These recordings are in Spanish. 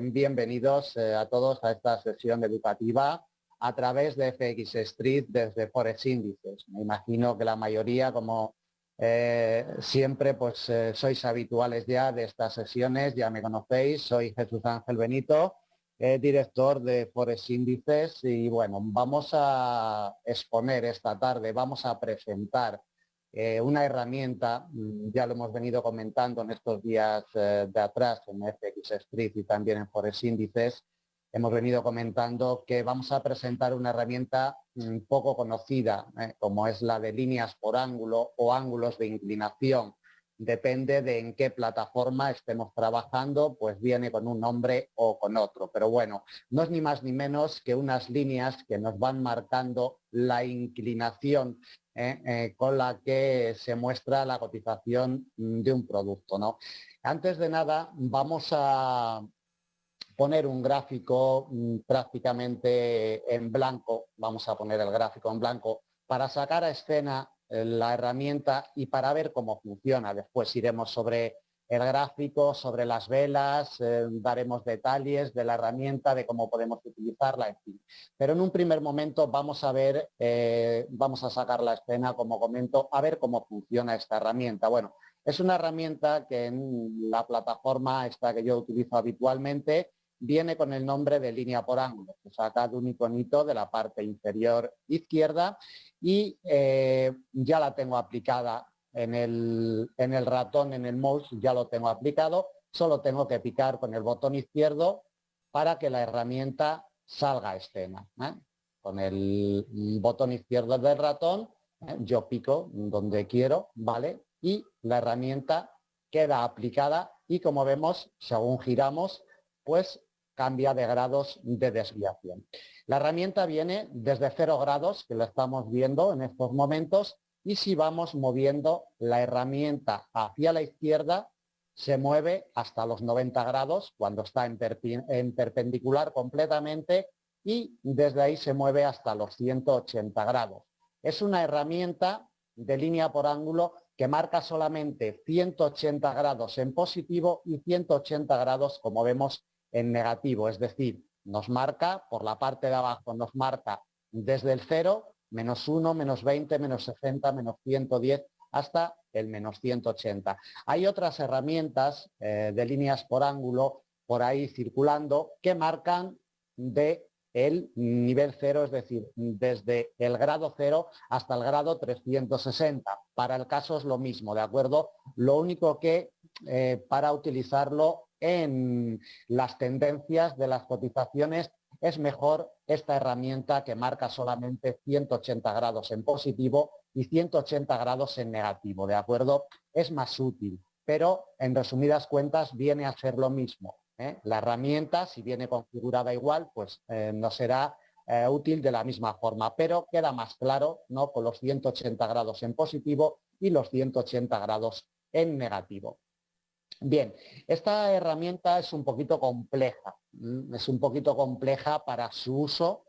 bienvenidos a todos a esta sesión educativa a través de FX Street desde Forex Índices. Me imagino que la mayoría, como siempre, pues sois habituales ya de estas sesiones, ya me conocéis, soy Jesús Ángel Benito, director de Forex Índices, y bueno, vamos a exponer esta tarde, vamos a presentar una herramienta, ya lo hemos venido comentando en estos días de atrás en FX Street y también en Forex Índices. Hemos venido comentando que vamos a presentar una herramienta poco conocida, como es la de líneas por ángulo o ángulos de inclinación. Depende de en qué plataforma estemos trabajando, pues viene con un nombre o con otro. Pero bueno, no es ni más ni menos que unas líneas que nos van marcando la inclinación con la que se muestra la cotización de un producto, ¿no? Antes de nada, vamos a poner un gráfico prácticamente en blanco. Vamos a poner el gráfico en blanco para sacar a escena la herramienta y para ver cómo funciona. Después iremos sobre el gráfico, sobre las velas, daremos detalles de la herramienta, de cómo podemos utilizarla, en fin. Pero en un primer momento vamos a ver, vamos a sacar la escena, como comento, a ver cómo funciona esta herramienta. Bueno, es una herramienta que en la plataforma esta que yo utilizo habitualmente viene con el nombre de línea por ángulo. Se saca de un iconito de la parte inferior izquierda y ya la tengo aplicada en el ratón, en el mouse, ya lo tengo aplicado. Solo tengo que picar con el botón izquierdo para que la herramienta salga a escena. Con el botón izquierdo del ratón, yo pico donde quiero, ¿vale? Y la herramienta queda aplicada y, como vemos, según giramos, pues cambia de grados de desviación. La herramienta viene desde 0 grados, que lo estamos viendo en estos momentos, y si vamos moviendo la herramienta hacia la izquierda, se mueve hasta los 90 grados, cuando está en perpendicular completamente, y desde ahí se mueve hasta los 180 grados. Es una herramienta de línea por ángulo que marca solamente 180 grados en positivo y 180 grados, como vemos, en negativo. Es decir, nos marca, por la parte de abajo, nos marca desde el 0, menos 1, menos 20, menos 60, menos 110, hasta el menos 180. Hay otras herramientas de líneas por ángulo por ahí circulando que marcan de el nivel 0, es decir, desde el grado 0 hasta el grado 360. Para el caso es lo mismo, ¿de acuerdo? Lo único que para utilizarlo en las tendencias de las cotizaciones es mejor esta herramienta que marca solamente 180 grados en positivo y 180 grados en negativo, ¿de acuerdo? Es más útil, pero en resumidas cuentas viene a ser lo mismo. La herramienta, si viene configurada igual, pues no será útil de la misma forma, pero queda más claro, ¿no?, con los 180 grados en positivo y los 180 grados en negativo. Bien, esta herramienta es un poquito compleja, para su uso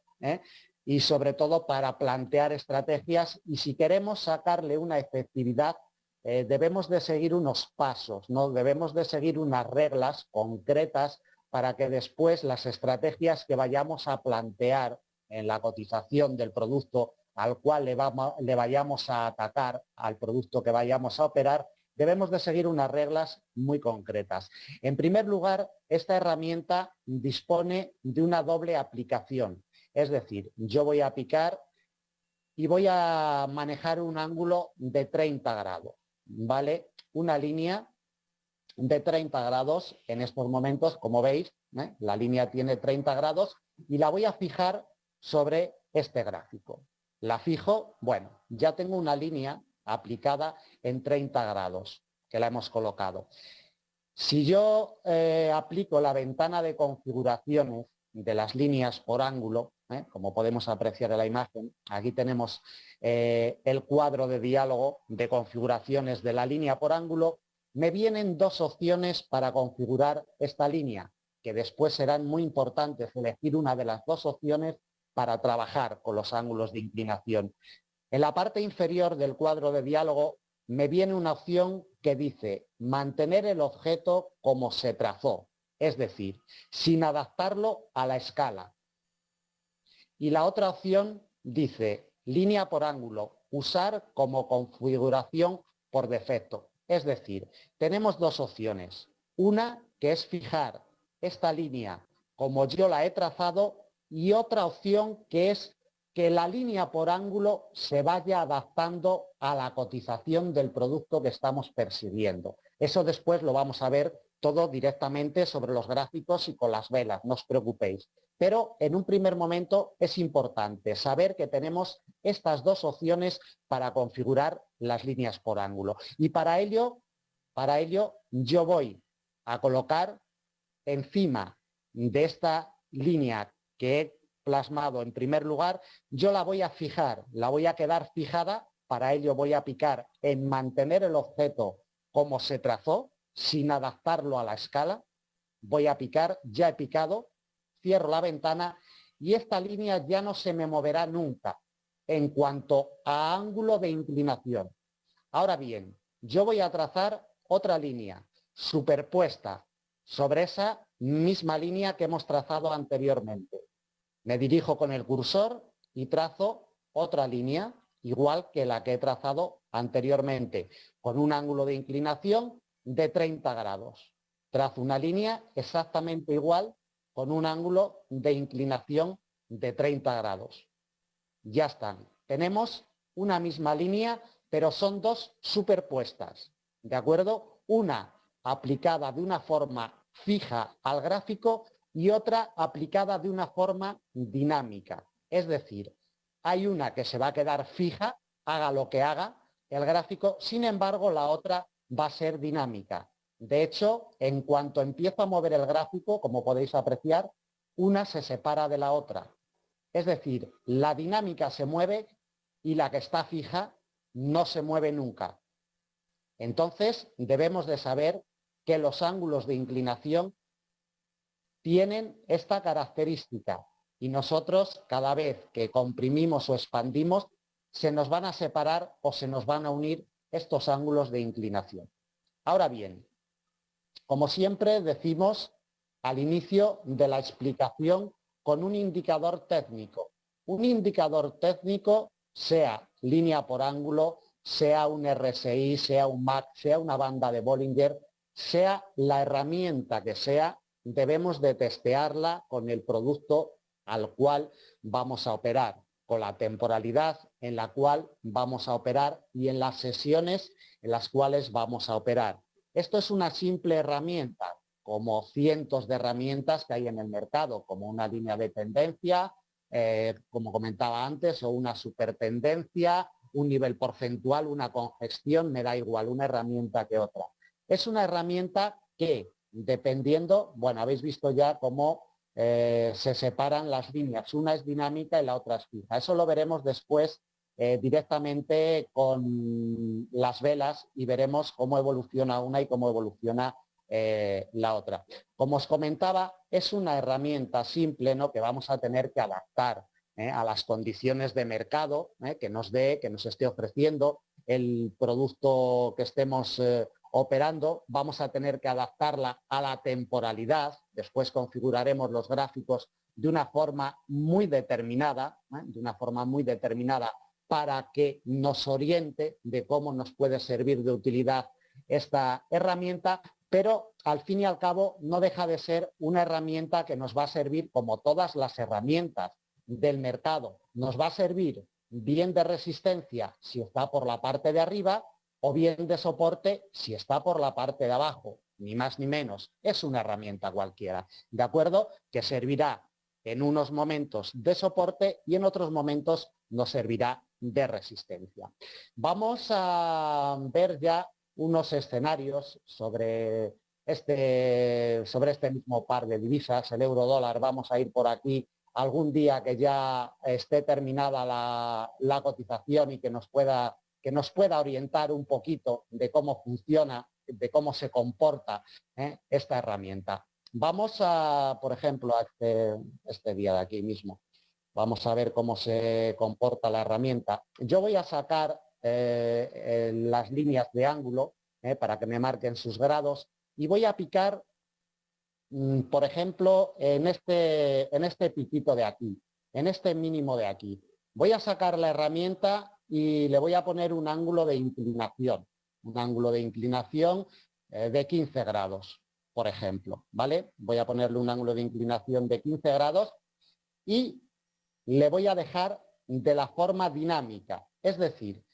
y sobre todo para plantear estrategias, y si queremos sacarle una efectividad debemos de seguir unos pasos, ¿no? Debemos de seguir unas reglas concretas para que después las estrategias que vayamos a plantear en la cotización del producto al cual le vayamos a atacar, al producto que vayamos a operar, debemos de seguir unas reglas muy concretas. En primer lugar, esta herramienta dispone de una doble aplicación. Es decir, yo voy a picar y voy a manejar un ángulo de 30 grados, ¿vale? Una línea de 30 grados en estos momentos, como veis, la línea tiene 30 grados y la voy a fijar sobre este gráfico. La fijo, bueno, ya tengo una línea aplicada en 30 grados, que la hemos colocado. Si yo aplico la ventana de configuraciones de las líneas por ángulo, como podemos apreciar en la imagen, aquí tenemos el cuadro de diálogo de configuraciones de la línea por ángulo, me vienen dos opciones para configurar esta línea, que después serán muy importantes elegir una de las dos opciones para trabajar con los ángulos de inclinación. En la parte inferior del cuadro de diálogo me viene una opción que dice mantener el objeto como se trazó. es decir, sin adaptarlo a la escala. Y la otra opción dice línea por ángulo, usar como configuración por defecto. Es decir, tenemos dos opciones. Una que es fijar esta línea como yo la he trazado y otra opción que es que la línea por ángulo se vaya adaptando a la cotización del producto que estamos persiguiendo. Eso después lo vamos a ver todo directamente sobre los gráficos y con las velas, no os preocupéis. Pero en un primer momento es importante saber que tenemos estas dos opciones para configurar las líneas por ángulo. Y para ello yo voy a colocar encima de esta línea que he plasmado en primer lugar, yo la voy a fijar, la voy a quedar fijada. Para ello voy a picar en mantener el objeto como se trazó, sin adaptarlo a la escala. Voy a picar, ya he picado, cierro la ventana y esta línea ya no se me moverá nunca en cuanto a ángulo de inclinación. Ahora bien, yo voy a trazar otra línea superpuesta sobre esa misma línea que hemos trazado anteriormente. Me dirijo con el cursor y trazo otra línea igual que la que he trazado anteriormente, con un ángulo de inclinación de 30 grados. Trazo una línea exactamente igual con un ángulo de inclinación de 30 grados. Ya están. Tenemos una misma línea, pero son dos superpuestas, ¿de acuerdo? Una aplicada de una forma fija al gráfico y otra aplicada de una forma dinámica. Es decir, hay una que se va a quedar fija, haga lo que haga el gráfico, sin embargo la otra va a ser dinámica. De hecho, en cuanto empiezo a mover el gráfico, como podéis apreciar, una se separa de la otra. Es decir, la dinámica se mueve y la que está fija no se mueve nunca. Entonces, debemos de saber que los ángulos de inclinación tienen esta característica y nosotros, cada vez que comprimimos o expandimos, se nos van a separar o se nos van a unir estos ángulos de inclinación. Ahora bien, como siempre decimos al inicio de la explicación, con un indicador técnico. Un indicador técnico, sea línea por ángulo, sea un RSI, sea un MAC, sea una banda de Bollinger, sea la herramienta que sea, debemos de testearla con el producto al cual vamos a operar, con la temporalidad en la cual vamos a operar y en las sesiones en las cuales vamos a operar. Esto es una simple herramienta, como cientos de herramientas que hay en el mercado, como una línea de tendencia, como comentaba antes, o una supertendencia, un nivel porcentual, una congestión, me da igual, una herramienta que otra. Es una herramienta que, dependiendo, bueno, habéis visto ya cómo se separan las líneas, una es dinámica y la otra es fija. Eso lo veremos después directamente con las velas y veremos cómo evoluciona una y cómo evoluciona la otra. Como os comentaba, es una herramienta simple, ¿no?, que vamos a tener que adaptar a las condiciones de mercado que nos dé, que nos esté ofreciendo el producto que estemos operando. Vamos a tener que adaptarla a la temporalidad. Después configuraremos los gráficos de una forma muy determinada, para que nos oriente de cómo nos puede servir de utilidad esta herramienta, pero al fin y al cabo no deja de ser una herramienta que nos va a servir, como todas las herramientas del mercado, nos va a servir bien de resistencia si está por la parte de arriba o bien de soporte si está por la parte de abajo, ni más ni menos. Es una herramienta cualquiera, ¿de acuerdo?, que servirá en unos momentos de soporte y en otros momentos nos servirá de resistencia. Vamos a ver ya unos escenarios sobre este mismo par de divisas, el euro-dólar. Vamos a ir por aquí algún día que ya esté terminada la cotización y que nos pueda orientar un poquito de cómo funciona, de cómo se comporta esta herramienta. Vamos a, por ejemplo, a este día de aquí mismo. Vamos a ver cómo se comporta la herramienta. Yo voy a sacar las líneas de ángulo para que me marquen sus grados y voy a picar por ejemplo, en este piquito de aquí, en este mínimo de aquí. Voy a sacar la herramienta y le voy a poner un ángulo de inclinación. Un ángulo de inclinación de 15 grados, por ejemplo, ¿vale? Voy a ponerle un ángulo de inclinación de 15 grados y le voy a dejar de la forma dinámica. Es decir,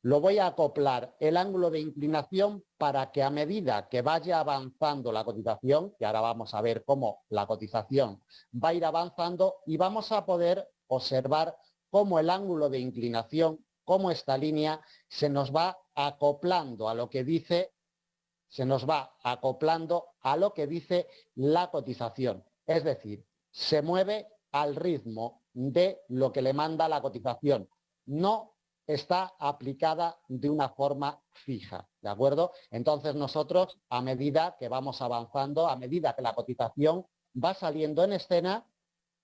lo voy a acoplar el ángulo de inclinación para que a medida que vaya avanzando la cotización, que ahora vamos a ver cómo la cotización va a ir avanzando y vamos a poder observar cómo el ángulo de inclinación, cómo esta línea se nos va acoplando a lo que dice, la cotización. Es decir, se mueve al ritmo de lo que le manda la cotización. No está aplicada de una forma fija, ¿de acuerdo? Entonces nosotros, a medida que vamos avanzando, a medida que la cotización va saliendo en escena,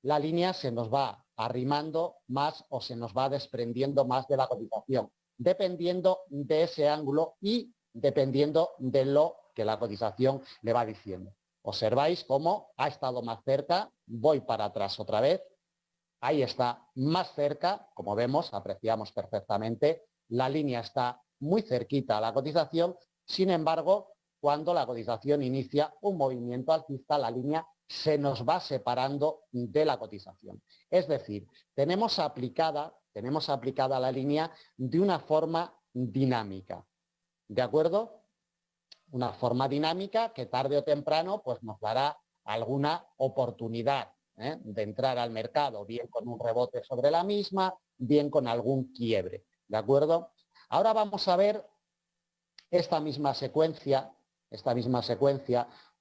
la línea se nos va arrimando más o se nos va desprendiendo más de la cotización, dependiendo de ese ángulo y dependiendo de lo que la cotización le va diciendo. Observáis cómo ha estado más cerca, voy para atrás otra vez, ahí está más cerca, como vemos, apreciamos perfectamente, la línea está muy cerquita a la cotización, sin embargo, cuando la cotización inicia un movimiento alcista, la línea se nos va separando de la cotización. Es decir, tenemos aplicada la línea de una forma dinámica, ¿de acuerdo? Una forma dinámica que tarde o temprano pues, nos dará alguna oportunidad de entrar al mercado, bien con un rebote sobre la misma, bien con algún quiebre, ¿de acuerdo? Ahora vamos a ver esta misma secuencia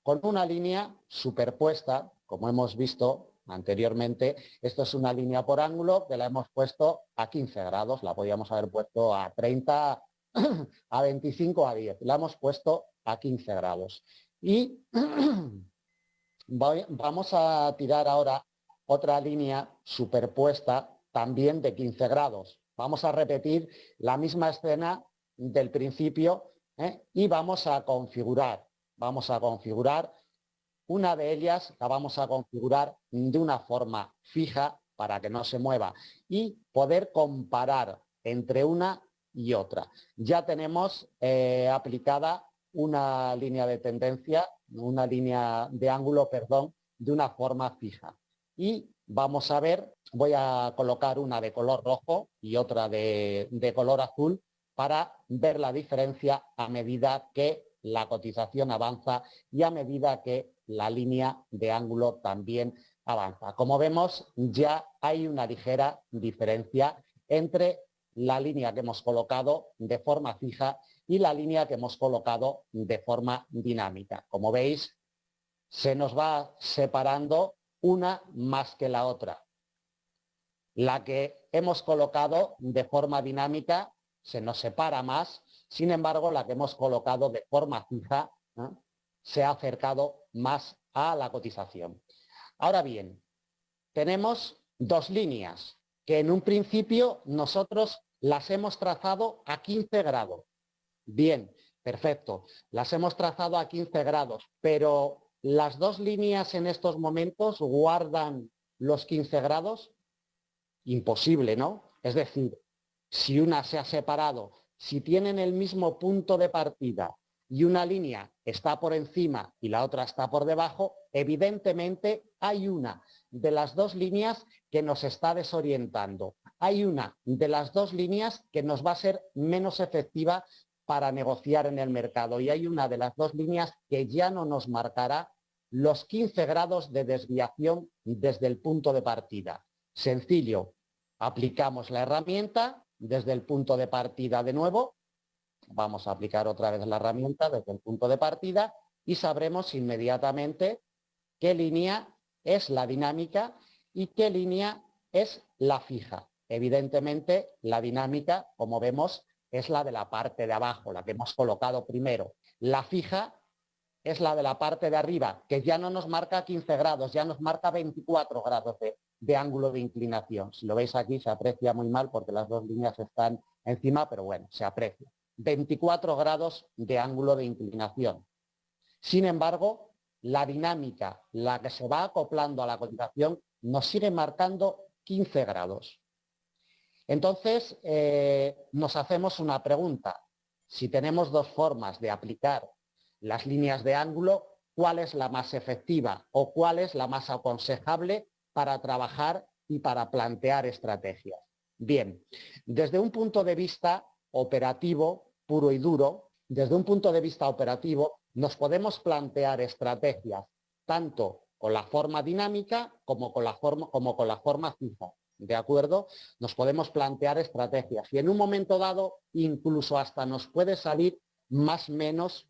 con una línea superpuesta, como hemos visto anteriormente. Esto es una línea por ángulo que la hemos puesto a 15 grados, la podíamos haber puesto a 30, a 25, a 10, la hemos puesto a 15 grados. Y vamos a tirar ahora otra línea superpuesta también de 15 grados. Vamos a repetir la misma escena del principio y vamos a configurar una de ellas, la vamos a configurar de una forma fija para que no se mueva y poder comparar entre una y otra. Ya tenemos aplicada una línea de tendencia, una línea de ángulo, perdón, de una forma fija. Y vamos a ver, voy a colocar una de color rojo y otra de color azul para ver la diferencia a medida que la cotización avanza y a medida que la línea de ángulo también avanza. Como vemos, ya hay una ligera diferencia entre la línea que hemos colocado de forma fija y la línea que hemos colocado de forma dinámica. Como veis, se nos va separando una más que la otra. La que hemos colocado de forma dinámica se nos separa más, sin embargo, la que hemos colocado de forma fija se ha acercado más a la cotización. Ahora bien, tenemos dos líneas que en un principio nosotros las hemos trazado a 15 grados. Bien, perfecto, las hemos trazado a 15 grados, pero ¿las dos líneas en estos momentos guardan los 15 grados? Imposible, ¿no? Es decir, si una se ha separado, si tienen el mismo punto de partida y una línea está por encima y la otra está por debajo, evidentemente hay una de las dos líneas que nos está desorientando. Hay una de las dos líneas que nos va a ser menos efectiva para negociar en el mercado y hay una de las dos líneas que ya no nos marcará los 15 grados de desviación desde el punto de partida. Sencillo, aplicamos la herramienta desde el punto de partida de nuevo, vamos a aplicar otra vez la herramienta desde el punto de partida y sabremos inmediatamente qué línea es la dinámica y qué línea es la fija. Evidentemente, la dinámica, como vemos, es la de la parte de abajo, la que hemos colocado primero. La fija es la de la parte de arriba, que ya no nos marca 15 grados, ya nos marca 24 grados de ángulo de inclinación. Si lo veis aquí se aprecia muy mal porque las dos líneas están encima, pero bueno, se aprecia. 24 grados de ángulo de inclinación. Sin embargo, la dinámica, la que se va acoplando a la cotización, nos sigue marcando 15 grados. Entonces, nos hacemos una pregunta. Si tenemos dos formas de aplicar las líneas de ángulo, ¿cuál es la más efectiva o cuál es la más aconsejable para trabajar y para plantear estrategias? Bien, desde un punto de vista operativo, puro y duro, desde un punto de vista operativo, nos podemos plantear estrategias tanto con la forma dinámica como con la forma fija. ¿De acuerdo? Nos podemos plantear estrategias y en un momento dado incluso hasta nos puede salir más o menos,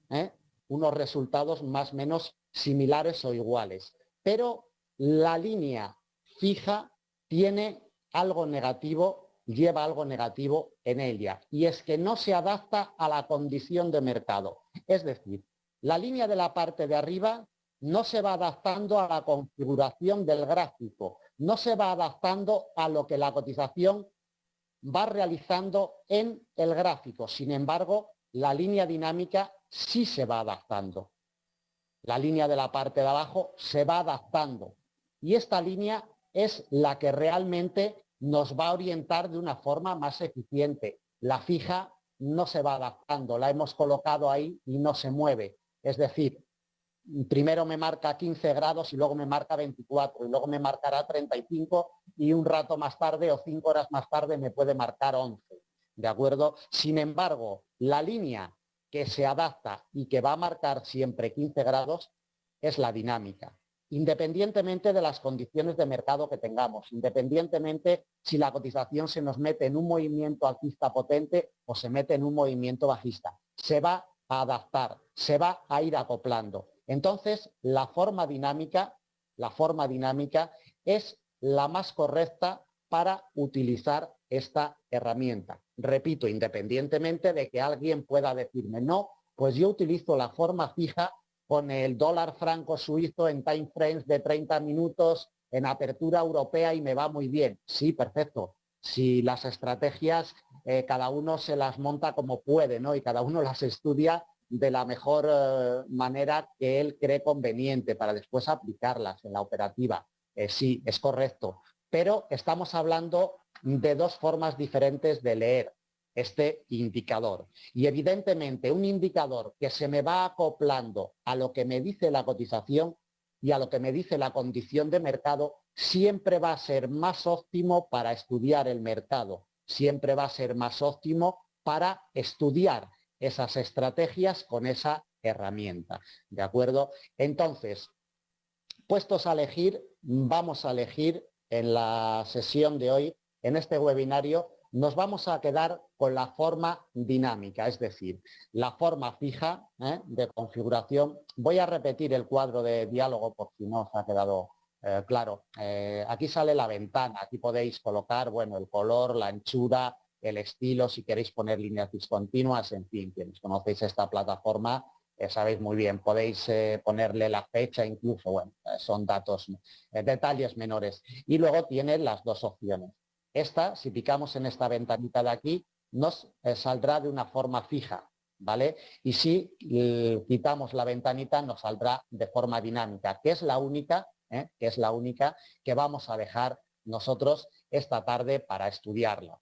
unos resultados más o menos similares o iguales. Pero la línea fija tiene algo negativo, lleva algo negativo en ella, y es que no se adapta a la condición de mercado. Es decir, la línea de la parte de arriba no se va adaptando a la configuración del gráfico, no se va adaptando a lo que la cotización va realizando en el gráfico. Sin embargo, la línea dinámica sí se va adaptando. La línea de la parte de abajo se va adaptando. Y esta línea es la que realmente nos va a orientar de una forma más eficiente. La fija no se va adaptando, la hemos colocado ahí y no se mueve. Es decir, primero me marca 15 grados y luego me marca 24 y luego me marcará 35 y un rato más tarde o 5 horas más tarde me puede marcar 11. ¿De acuerdo? Sin embargo, la línea que se adapta y que va a marcar siempre 15 grados es la dinámica, independientemente de las condiciones de mercado que tengamos, independientemente si la cotización se nos mete en un movimiento alcista potente o se mete en un movimiento bajista. Se va a adaptar, se va a ir acoplando. Entonces, la forma dinámica es la más correcta para utilizar esta herramienta. Repito, independientemente de que alguien pueda decirme, no, pues yo utilizo la forma fija con el dólar franco suizo en time frames de 30 minutos en apertura europea y me va muy bien. Sí, perfecto. Si las estrategias cada uno se las monta como puede, ¿no? Y cada uno las estudia de la mejor manera que él cree conveniente para después aplicarlas en la operativa. Sí, es correcto. Pero estamos hablando de dos formas diferentes de leer este indicador. Y evidentemente un indicador que se me va acoplando a lo que me dice la cotización y a lo que me dice la condición de mercado, siempre va a ser más óptimo para estudiar el mercado, siempre va a ser más óptimo para estudiar esas estrategias con esa herramienta. ¿De acuerdo? Entonces, puestos a elegir, vamos a elegir en la sesión de hoy, en este webinario, nos vamos a quedar con la forma dinámica, es decir, la forma fija de configuración. Voy a repetir el cuadro de diálogo por si no os ha quedado claro. Aquí sale la ventana, aquí podéis colocar, bueno, el color, la anchura, el estilo, si queréis poner líneas discontinuas, en fin, quienes conocéis esta plataforma sabéis muy bien, podéis ponerle la fecha incluso, bueno, son datos, detalles menores. Y luego tiene las dos opciones. Esta, si picamos en esta ventanita de aquí, nos saldrá de una forma fija, ¿vale? Y si quitamos la ventanita, nos saldrá de forma dinámica, que es la única que vamos a dejar nosotros esta tarde para estudiarla.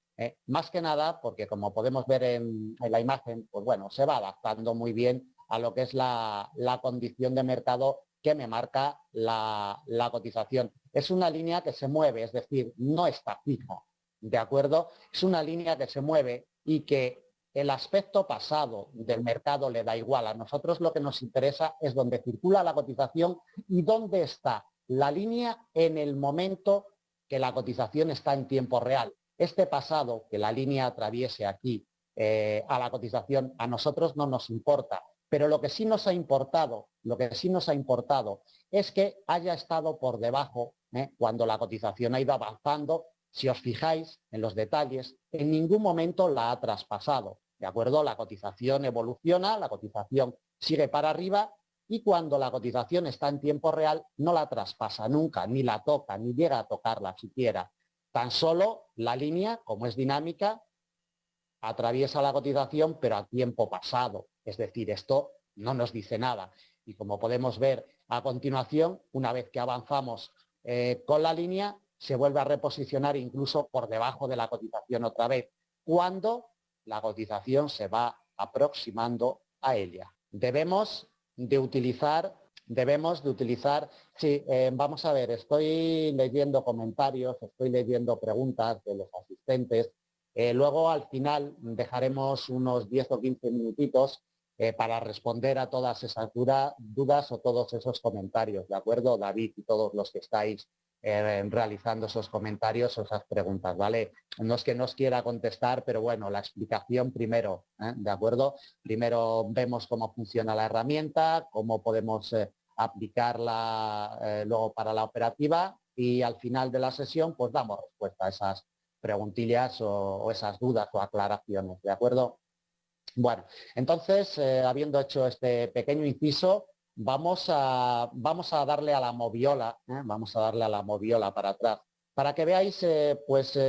Más que nada porque, como podemos ver en la imagen, pues bueno, se va adaptando muy bien a lo que es la condición de mercado que me marca la cotización. Es una línea que se mueve, es decir, no está fija, ¿de acuerdo? Es una línea que se mueve y que el aspecto pasado del mercado le da igual. A nosotros lo que nos interesa es dónde circula la cotización y dónde está la línea en el momento que la cotización está en tiempo real. Este pasado, que la línea atraviese aquí a la cotización, a nosotros no nos importa. Pero lo que sí nos ha importado, es que haya estado por debajo cuando la cotización ha ido avanzando. Si os fijáis en los detalles, en ningún momento la ha traspasado, ¿de acuerdo? La cotización evoluciona, la cotización sigue para arriba y cuando la cotización está en tiempo real no la traspasa nunca, ni la toca, ni llega a tocarla siquiera. Tan solo la línea, como es dinámica, atraviesa la cotización pero a tiempo pasado. Es decir, esto no nos dice nada. Y como podemos ver a continuación, una vez que avanzamos con la línea, se vuelve a reposicionar incluso por debajo de la cotización otra vez, cuando la cotización se va aproximando a ella. Debemos de utilizar, sí, vamos a ver, estoy leyendo comentarios, estoy leyendo preguntas de los asistentes. Luego al final dejaremos unos 10 o 15 minutitos para responder a todas esas dudas o todos esos comentarios, ¿de acuerdo? David y todos los que estáis realizando esos comentarios o esas preguntas, ¿vale? No es que no os quiera contestar, pero bueno, la explicación primero, ¿de acuerdo? Primero vemos cómo funciona la herramienta, cómo podemos aplicarla luego para la operativa y al final de la sesión pues damos respuesta a esas preguntillas o esas dudas o aclaraciones, ¿de acuerdo? Bueno, entonces, habiendo hecho este pequeño inciso, vamos a darle a la moviola, vamos a darle a la moviola para atrás, para que veáis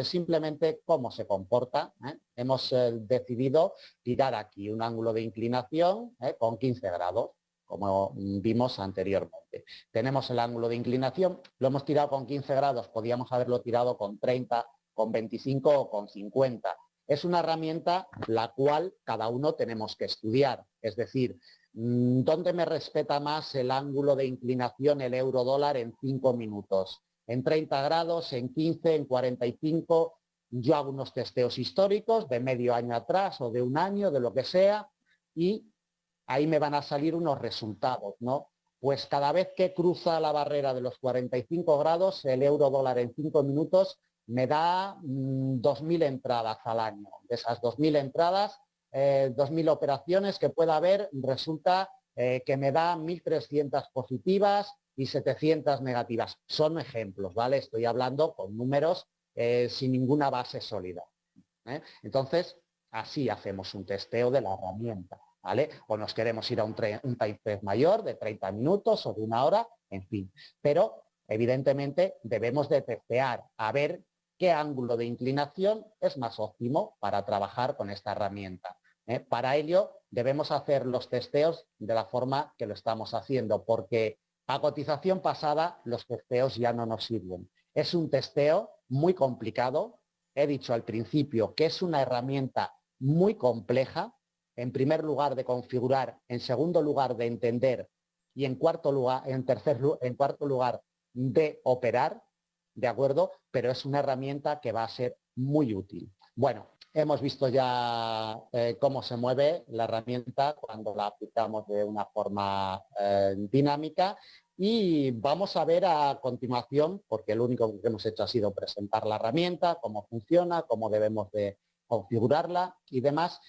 simplemente cómo se comporta. Hemos decidido tirar aquí un ángulo de inclinación con 15 grados, como vimos anteriormente. Tenemos el ángulo de inclinación, lo hemos tirado con 15 grados, podíamos haberlo tirado con 30, con 25 o con 50. Es una herramienta la cual cada uno tenemos que estudiar. Es decir, ¿dónde me respeta más el ángulo de inclinación el euro-dólar en 5 minutos? En 30 grados, en 15, en 45. Yo hago unos testeos históricos de medio año atrás o de un año, de lo que sea, y ahí me van a salir unos resultados, ¿no? Pues cada vez que cruza la barrera de los 45 grados, el euro-dólar en 5 minutos me da 2.000 entradas al año. De esas 2.000 entradas, 2.000 operaciones que pueda haber, resulta que me da 1.300 positivas y 700 negativas. Son ejemplos, ¿vale? Estoy hablando con números sin ninguna base sólida. Entonces, así hacemos un testeo de la herramienta, ¿vale? O nos queremos ir a un time frame mayor de 30 minutos o de una hora, en fin. Pero, evidentemente, debemos de testear a ver qué ángulo de inclinación es más óptimo para trabajar con esta herramienta. Para ello, debemos hacer los testeos de la forma que lo estamos haciendo, porque a cotización pasada los testeos ya no nos sirven. Es un testeo muy complicado. He dicho al principio que es una herramienta muy compleja, en primer lugar de configurar, en segundo lugar de entender y en cuarto lugar, en cuarto lugar de operar, ¿de acuerdo? Pero es una herramienta que va a ser muy útil. Bueno, hemos visto ya cómo se mueve la herramienta cuando la aplicamos de una forma dinámica. Y vamos a ver a continuación, porque lo único que hemos hecho ha sido presentar la herramienta, cómo funciona, cómo debemos de configurarla y demás.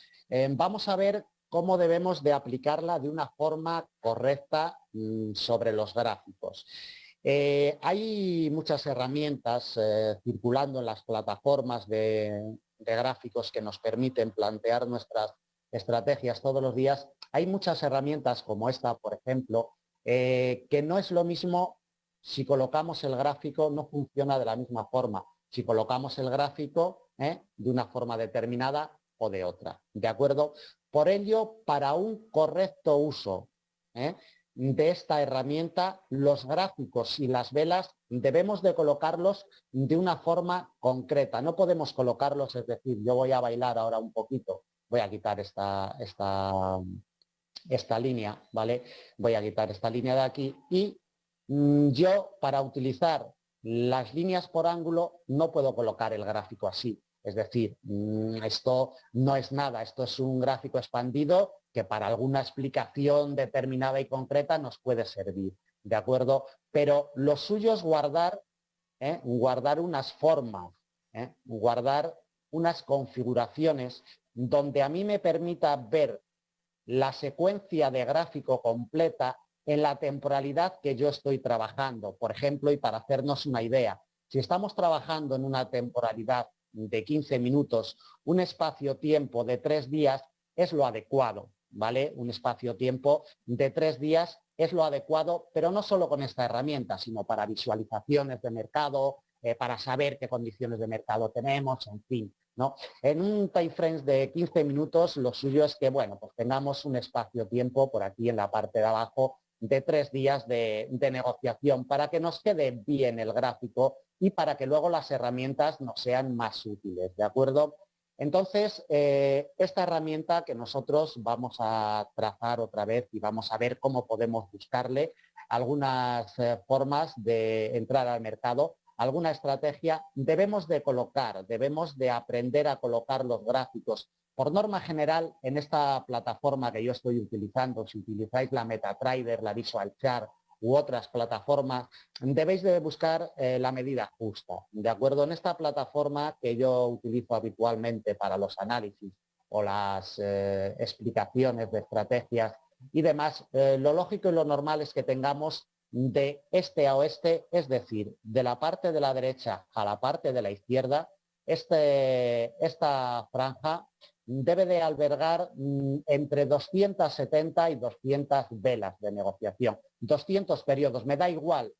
Vamos a ver cómo debemos de aplicarla de una forma correcta sobre los gráficos. Hay muchas herramientas circulando en las plataformas de gráficos que nos permiten plantear nuestras estrategias todos los días. Hay muchas herramientas como esta, por ejemplo, que no es lo mismo si colocamos el gráfico, no funciona de la misma forma. Si colocamos el gráfico de una forma determinada o de otra, ¿de acuerdo? Por ello, para un correcto uso de esta herramienta, los gráficos y las velas debemos de colocarlos de una forma concreta. No podemos colocarlos, es decir, yo voy a bailar ahora un poquito, voy a quitar esta línea, ¿vale? Voy a quitar esta línea de aquí y yo para utilizar las líneas por ángulo no puedo colocar el gráfico así. Es decir, esto no es nada, esto es un gráfico expandido que para alguna explicación determinada y concreta nos puede servir, ¿de acuerdo? Pero lo suyo es guardar unas formas, guardar unas configuraciones donde a mí me permita ver la secuencia de gráfico completa en la temporalidad que yo estoy trabajando. Por ejemplo, y para hacernos una idea, si estamos trabajando en una temporalidad de 15 minutos, un espacio-tiempo de 3 días es lo adecuado, ¿vale? Un espacio-tiempo de 3 días es lo adecuado, pero no solo con esta herramienta, sino para visualizaciones de mercado, para saber qué condiciones de mercado tenemos, en fin, ¿no? En un time frame de 15 minutos lo suyo es que, bueno, pues tengamos un espacio-tiempo por aquí en la parte de abajo de 3 días de negociación para que nos quede bien el gráfico y para que luego las herramientas nos sean más útiles, ¿de acuerdo? Entonces, esta herramienta que nosotros vamos a trazar otra vez y vamos a ver cómo podemos buscarle algunas formas de entrar al mercado, alguna estrategia, debemos de aprender a colocar los gráficos. Por norma general, en esta plataforma que yo estoy utilizando, si utilizáis la MetaTrader, la Visual Chart u otras plataformas, debéis de buscar la medida justa, ¿de acuerdo? En esta plataforma que yo utilizo habitualmente para los análisis o las explicaciones de estrategias y demás, lo lógico y lo normal es que tengamos de este a oeste, es decir, de la parte de la derecha a la parte de la izquierda, esta franja debe de albergar entre 270 y 200 velas de negociación, 200 periodos, me da igual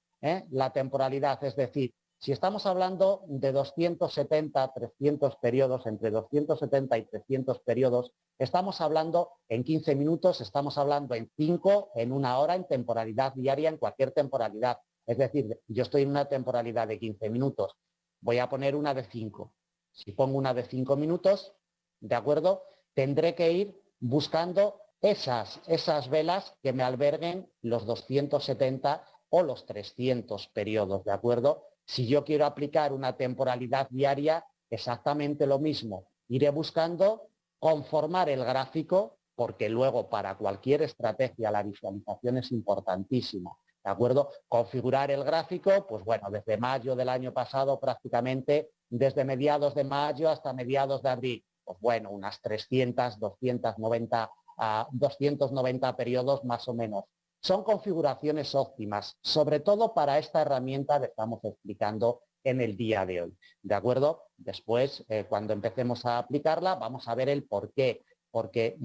la temporalidad, es decir, si estamos hablando de 270, 300 periodos, entre 270 y 300 periodos, estamos hablando en 15 minutos, estamos hablando en 5, en 1 hora, en temporalidad diaria, en cualquier temporalidad. Es decir, yo estoy en una temporalidad de 15 minutos, voy a poner una de 5. Si pongo una de 5 minutos, ¿de acuerdo? Tendré que ir buscando esas velas que me alberguen los 270 o los 300 periodos, ¿de acuerdo? Si yo quiero aplicar una temporalidad diaria, exactamente lo mismo. Iré buscando conformar el gráfico, porque luego para cualquier estrategia la visualización es importantísima, ¿de acuerdo? Configurar el gráfico, pues bueno, desde mayo del año pasado prácticamente, desde mediados de mayo hasta mediados de abril, pues bueno, unas 300, 290 periodos más o menos. Son configuraciones óptimas, sobre todo para esta herramienta que estamos explicando en el día de hoy, ¿de acuerdo? Después, cuando empecemos a aplicarla, vamos a ver el por qué, porque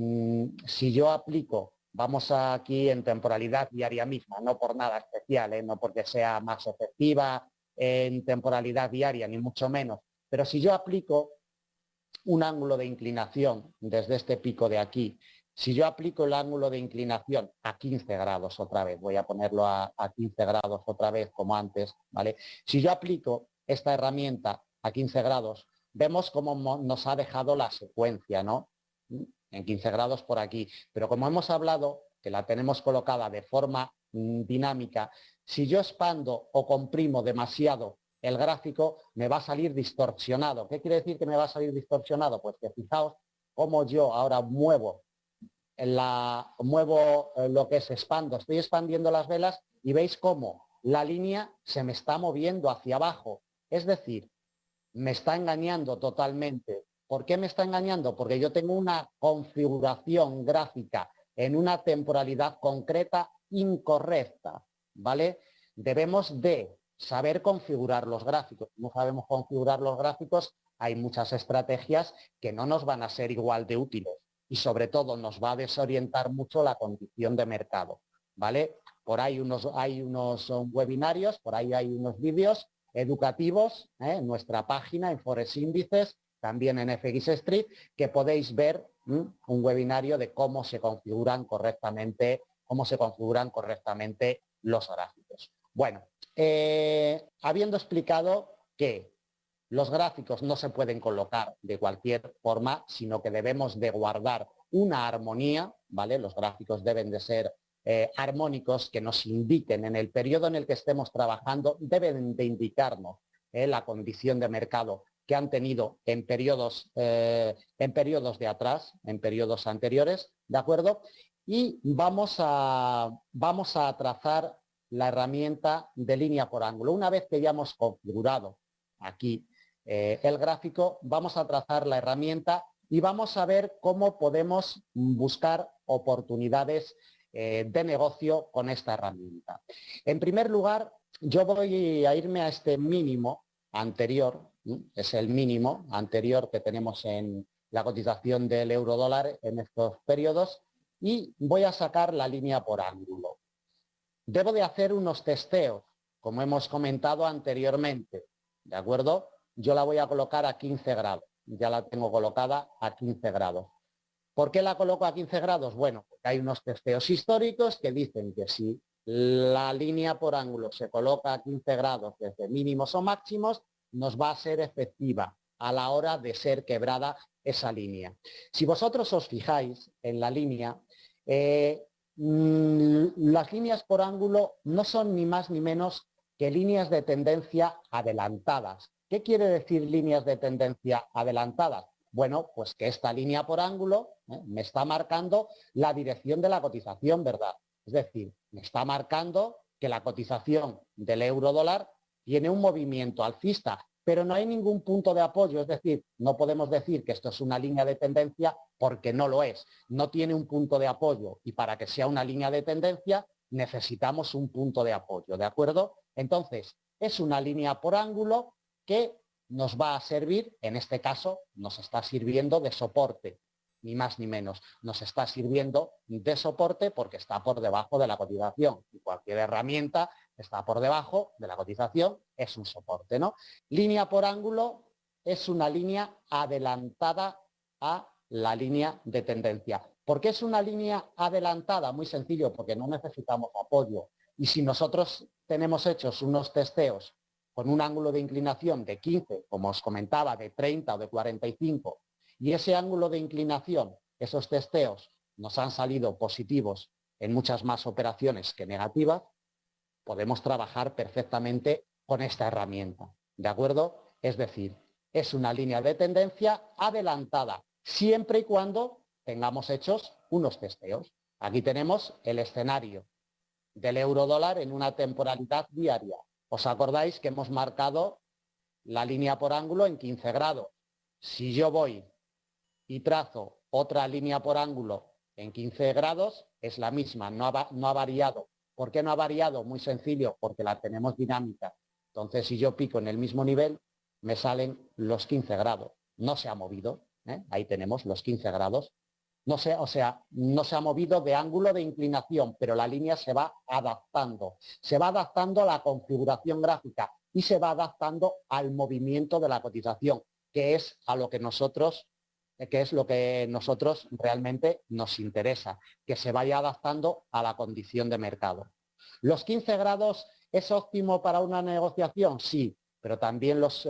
si yo aplico, vamos aquí en temporalidad diaria misma, no por nada especial, no porque sea más efectiva en temporalidad diaria, ni mucho menos, pero si yo aplico un ángulo de inclinación desde este pico de aquí, si yo aplico el ángulo de inclinación a 15 grados otra vez, voy a ponerlo a 15 grados otra vez como antes, ¿vale? Si yo aplico esta herramienta a 15 grados, vemos cómo nos ha dejado la secuencia, ¿no? En 15 grados por aquí. Pero como hemos hablado, que la tenemos colocada de forma dinámica, si yo expando o comprimo demasiado el gráfico, me va a salir distorsionado. ¿Qué quiere decir que me va a salir distorsionado? Pues que fijaos cómo yo ahora muevo lo que es expando, estoy expandiendo las velas y veis cómo la línea se me está moviendo hacia abajo, es decir, me está engañando totalmente. ¿Por qué me está engañando? Porque yo tengo una configuración gráfica en una temporalidad concreta incorrecta, ¿vale? Debemos de saber configurar los gráficos. No sabemos configurar los gráficos, hay muchas estrategias que no nos van a ser igual de útiles y sobre todo nos va a desorientar mucho la condición de mercado, ¿vale? Por ahí hay unos webinarios, por ahí hay unos vídeos educativos en nuestra página, en Forex Índices, también en FX Street, que podéis ver un webinario de cómo se configuran correctamente los gráficos. Bueno, habiendo explicado que los gráficos no se pueden colocar de cualquier forma, sino que debemos de guardar una armonía, ¿vale? Los gráficos deben de ser armónicos que nos indiquen en el periodo en el que estemos trabajando, deben de indicarnos la condición de mercado que han tenido en periodos de atrás, en periodos anteriores, ¿de acuerdo? Y vamos a trazar la herramienta de línea por ángulo. Una vez que ya hemos configurado aquí el gráfico, vamos a trazar la herramienta y vamos a ver cómo podemos buscar oportunidades de negocio con esta herramienta. En primer lugar, yo voy a irme a este mínimo anterior, es el mínimo anterior que tenemos en la cotización del euro dólar en estos periodos, y voy a sacar la línea por ángulo. Debo de hacer unos testeos, como hemos comentado anteriormente, ¿de acuerdo? Yo la voy a colocar a 15 grados, ya la tengo colocada a 15 grados. ¿Por qué la coloco a 15 grados? Bueno, porque hay unos testeos históricos que dicen que si la línea por ángulo se coloca a 15 grados desde mínimos o máximos, nos va a ser efectiva a la hora de ser quebrada esa línea. Si vosotros os fijáis en la línea, las líneas por ángulo no son ni más ni menos que líneas de tendencia adelantadas. ¿Qué quiere decir líneas de tendencia adelantadas? Bueno, pues que esta línea por ángulo me está marcando la dirección de la cotización, ¿verdad? Es decir, me está marcando que la cotización del euro dólar tiene un movimiento alcista, pero no hay ningún punto de apoyo, es decir, no podemos decir que esto es una línea de tendencia porque no lo es, no tiene un punto de apoyo y para que sea una línea de tendencia necesitamos un punto de apoyo, ¿de acuerdo? Entonces, es una línea por ángulo que nos va a servir, en este caso, nos está sirviendo de soporte, ni más ni menos. Nos está sirviendo de soporte porque está por debajo de la cotización. Y cualquier herramienta está por debajo de la cotización, es un soporte, ¿no? Línea por ángulo es una línea adelantada a la línea de tendencia. ¿Por qué es una línea adelantada? Muy sencillo, porque no necesitamos apoyo. Y si nosotros tenemos hechos unos testeos con un ángulo de inclinación de 15, como os comentaba, de 30 o de 45, y ese ángulo de inclinación, esos testeos, nos han salido positivos en muchas más operaciones que negativas, podemos trabajar perfectamente con esta herramienta, ¿de acuerdo? Es decir, es una línea de tendencia adelantada, siempre y cuando tengamos hechos unos testeos. Aquí tenemos el escenario del euro dólar en una temporalidad diaria. ¿Os acordáis que hemos marcado la línea por ángulo en 15 grados? Si yo voy y trazo otra línea por ángulo en 15 grados, es la misma, no ha variado. ¿Por qué no ha variado? Muy sencillo, porque la tenemos dinámica. Entonces, si yo pico en el mismo nivel, me salen los 15 grados. No se ha movido, ahí tenemos los 15 grados. No se, o sea, no se ha movido de ángulo de inclinación, pero la línea se va adaptando. Se va adaptando a la configuración gráfica y se va adaptando al movimiento de la cotización, que es a lo que nosotros realmente nos interesa, que se vaya adaptando a la condición de mercado. ¿Los 15 grados es óptimo para una negociación? Sí, pero también los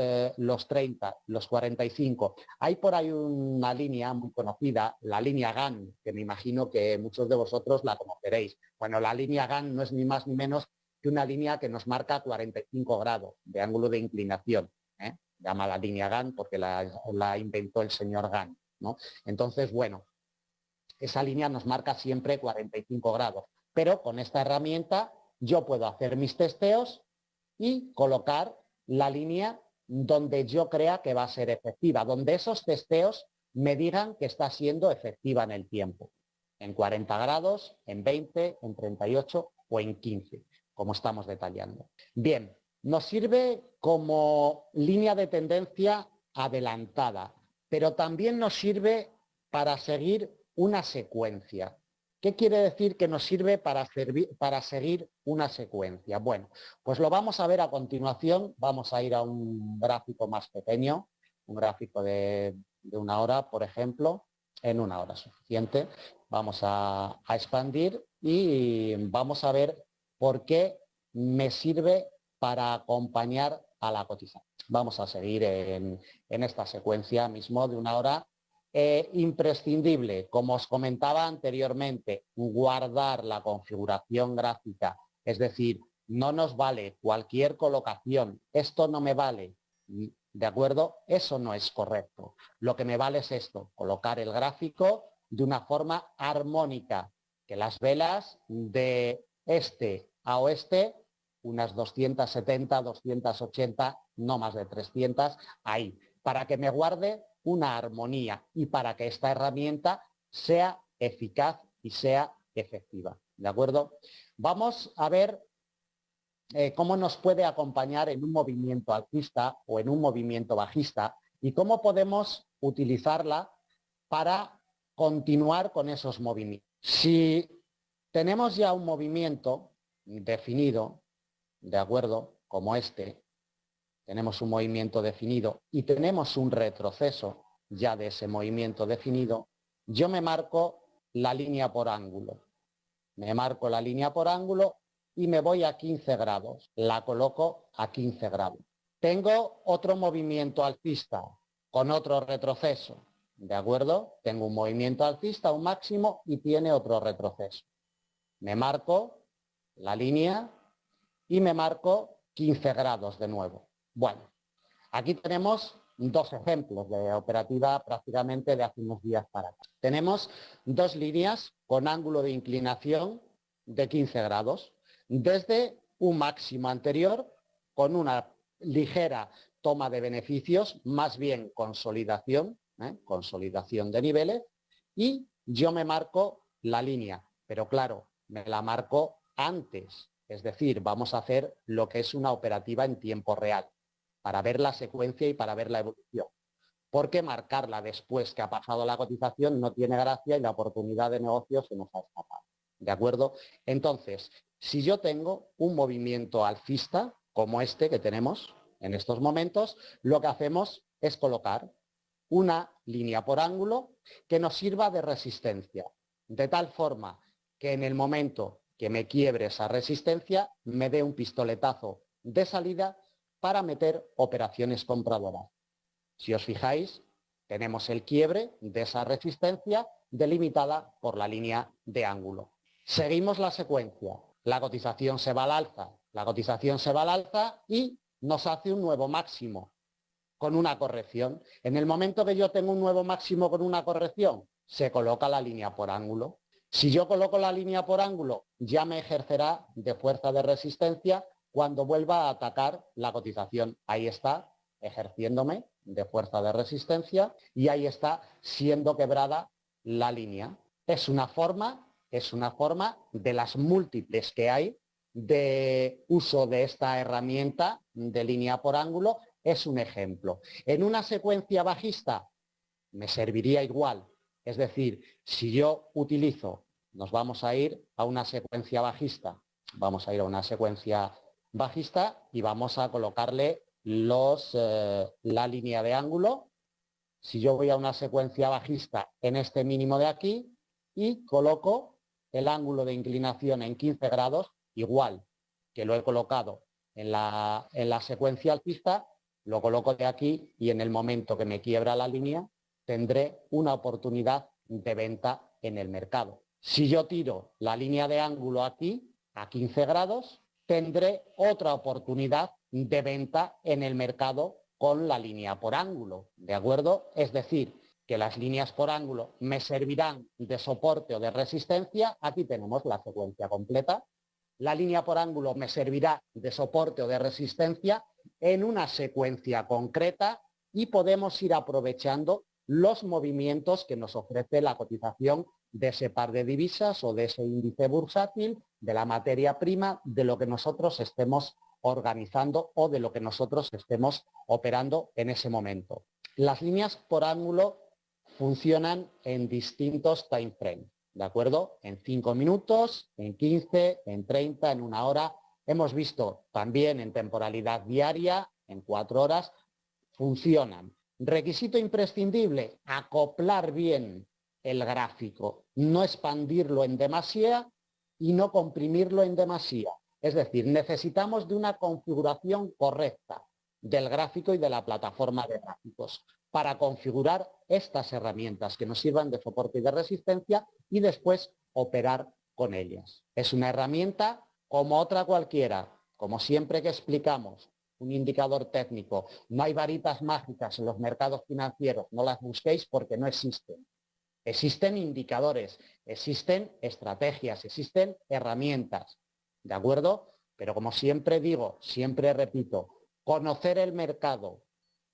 30, los 45. Hay por ahí una línea muy conocida, la línea Gann, que me imagino que muchos de vosotros la conoceréis. Bueno, la línea Gann no es ni más ni menos que una línea que nos marca 45 grados de ángulo de inclinación. Llama la línea Gann porque la inventó el señor Gann, ¿no? Entonces, bueno, esa línea nos marca siempre 45 grados, pero con esta herramienta yo puedo hacer mis testeos y colocar la línea donde yo crea que va a ser efectiva, donde esos testeos me digan que está siendo efectiva en el tiempo, en 40 grados, en 20, en 38 o en 15, como estamos detallando. Bien, nos sirve como línea de tendencia adelantada, pero también nos sirve para seguir una secuencia. ¿Qué quiere decir que nos sirve para seguir una secuencia? Bueno, pues lo vamos a ver a continuación. Vamos a ir a un gráfico más pequeño, un gráfico de una hora, por ejemplo, en una hora suficiente. Vamos a expandir y vamos a ver por qué me sirve para acompañar a la cotización. Vamos a seguir en esta secuencia mismo de una hora. Imprescindible, como os comentaba anteriormente, guardar la configuración gráfica, es decir, no nos vale cualquier colocación, esto no me vale, ¿de acuerdo? Eso no es correcto. Lo que me vale es esto, colocar el gráfico de una forma armónica, que las velas de este a oeste, unas 270, 280, no más de 300, ahí, para que me guarde una armonía y para que esta herramienta sea eficaz y sea efectiva, ¿de acuerdo? Vamos a ver cómo nos puede acompañar en un movimiento alcista o en un movimiento bajista y cómo podemos utilizarla para continuar con esos movimientos. Si tenemos ya un movimiento definido, ¿de acuerdo? Como este, tenemos un movimiento definido y tenemos un retroceso ya de ese movimiento definido, yo me marco la línea por ángulo. Me marco la línea por ángulo y me voy a 15 grados. La coloco a 15 grados. Tengo otro movimiento alcista con otro retroceso, ¿de acuerdo? Tengo un movimiento alcista, un máximo, y tiene otro retroceso. Me marco la línea y me marco 15 grados de nuevo. Bueno, aquí tenemos dos ejemplos de operativa prácticamente de hace unos días para acá. Tenemos dos líneas con ángulo de inclinación de 15 grados, desde un máximo anterior con una ligera toma de beneficios, más bien consolidación, consolidación de niveles, y yo me marco la línea, pero claro, me la marco antes, es decir, vamos a hacer lo que es una operativa en tiempo real, para ver la secuencia y para ver la evolución. Porque marcarla después que ha pasado la cotización no tiene gracia y la oportunidad de negocio se nos ha escapado. ¿De acuerdo? Entonces, si yo tengo un movimiento alcista, como este que tenemos en estos momentos, lo que hacemos es colocar una línea por ángulo que nos sirva de resistencia, de tal forma que en el momento que me quiebre esa resistencia, me dé un pistoletazo de salida para meter operaciones compradoras. Si os fijáis, tenemos el quiebre de esa resistencia delimitada por la línea de ángulo. Seguimos la secuencia. La cotización se va al alza, la cotización se va al alza y nos hace un nuevo máximo con una corrección. En el momento que yo tengo un nuevo máximo con una corrección, se coloca la línea por ángulo. Si yo coloco la línea por ángulo, ya me ejercerá de fuerza de resistencia cuando vuelva a atacar la cotización. Ahí está, ejerciéndome de fuerza de resistencia, y ahí está siendo quebrada la línea. Es una forma de las múltiples que hay de uso de esta herramienta de línea por ángulo. Es un ejemplo. En una secuencia bajista me serviría igual. Es decir, si yo utilizo, nos vamos a ir a una secuencia bajista, y vamos a colocarle la línea de ángulo. Si yo voy a una secuencia bajista en este mínimo de aquí y coloco el ángulo de inclinación en 15 grados, igual que lo he colocado en la secuencia alcista, lo coloco de aquí y en el momento que me quiebra la línea tendré una oportunidad de venta en el mercado. Si yo tiro la línea de ángulo aquí a 15 grados, tendré otra oportunidad de venta en el mercado con la línea por ángulo, ¿de acuerdo? Es decir, que las líneas por ángulo me servirán de soporte o de resistencia. Aquí tenemos la secuencia completa. La línea por ángulo me servirá de soporte o de resistencia en una secuencia concreta y podemos ir aprovechando los movimientos que nos ofrece la cotización de ese par de divisas o de ese índice bursátil, de la materia prima, de lo que nosotros estemos organizando o de lo que nosotros estemos operando en ese momento. Las líneas por ángulo funcionan en distintos time frames, ¿de acuerdo? En 5 minutos, en 15, en 30, en 1 hora. Hemos visto también en temporalidad diaria, en 4 horas, funcionan. Requisito imprescindible, acoplar bien el gráfico, no expandirlo en demasía y no comprimirlo en demasía. Es decir, necesitamos de una configuración correcta del gráfico y de la plataforma de gráficos para configurar estas herramientas que nos sirvan de soporte y de resistencia y después operar con ellas. Es una herramienta como otra cualquiera, como siempre que explicamos un indicador técnico. No hay varitas mágicas en los mercados financieros, no las busquéis porque no existen. Existen indicadores, existen estrategias, existen herramientas, ¿de acuerdo? Pero como siempre digo, siempre repito, conocer el mercado,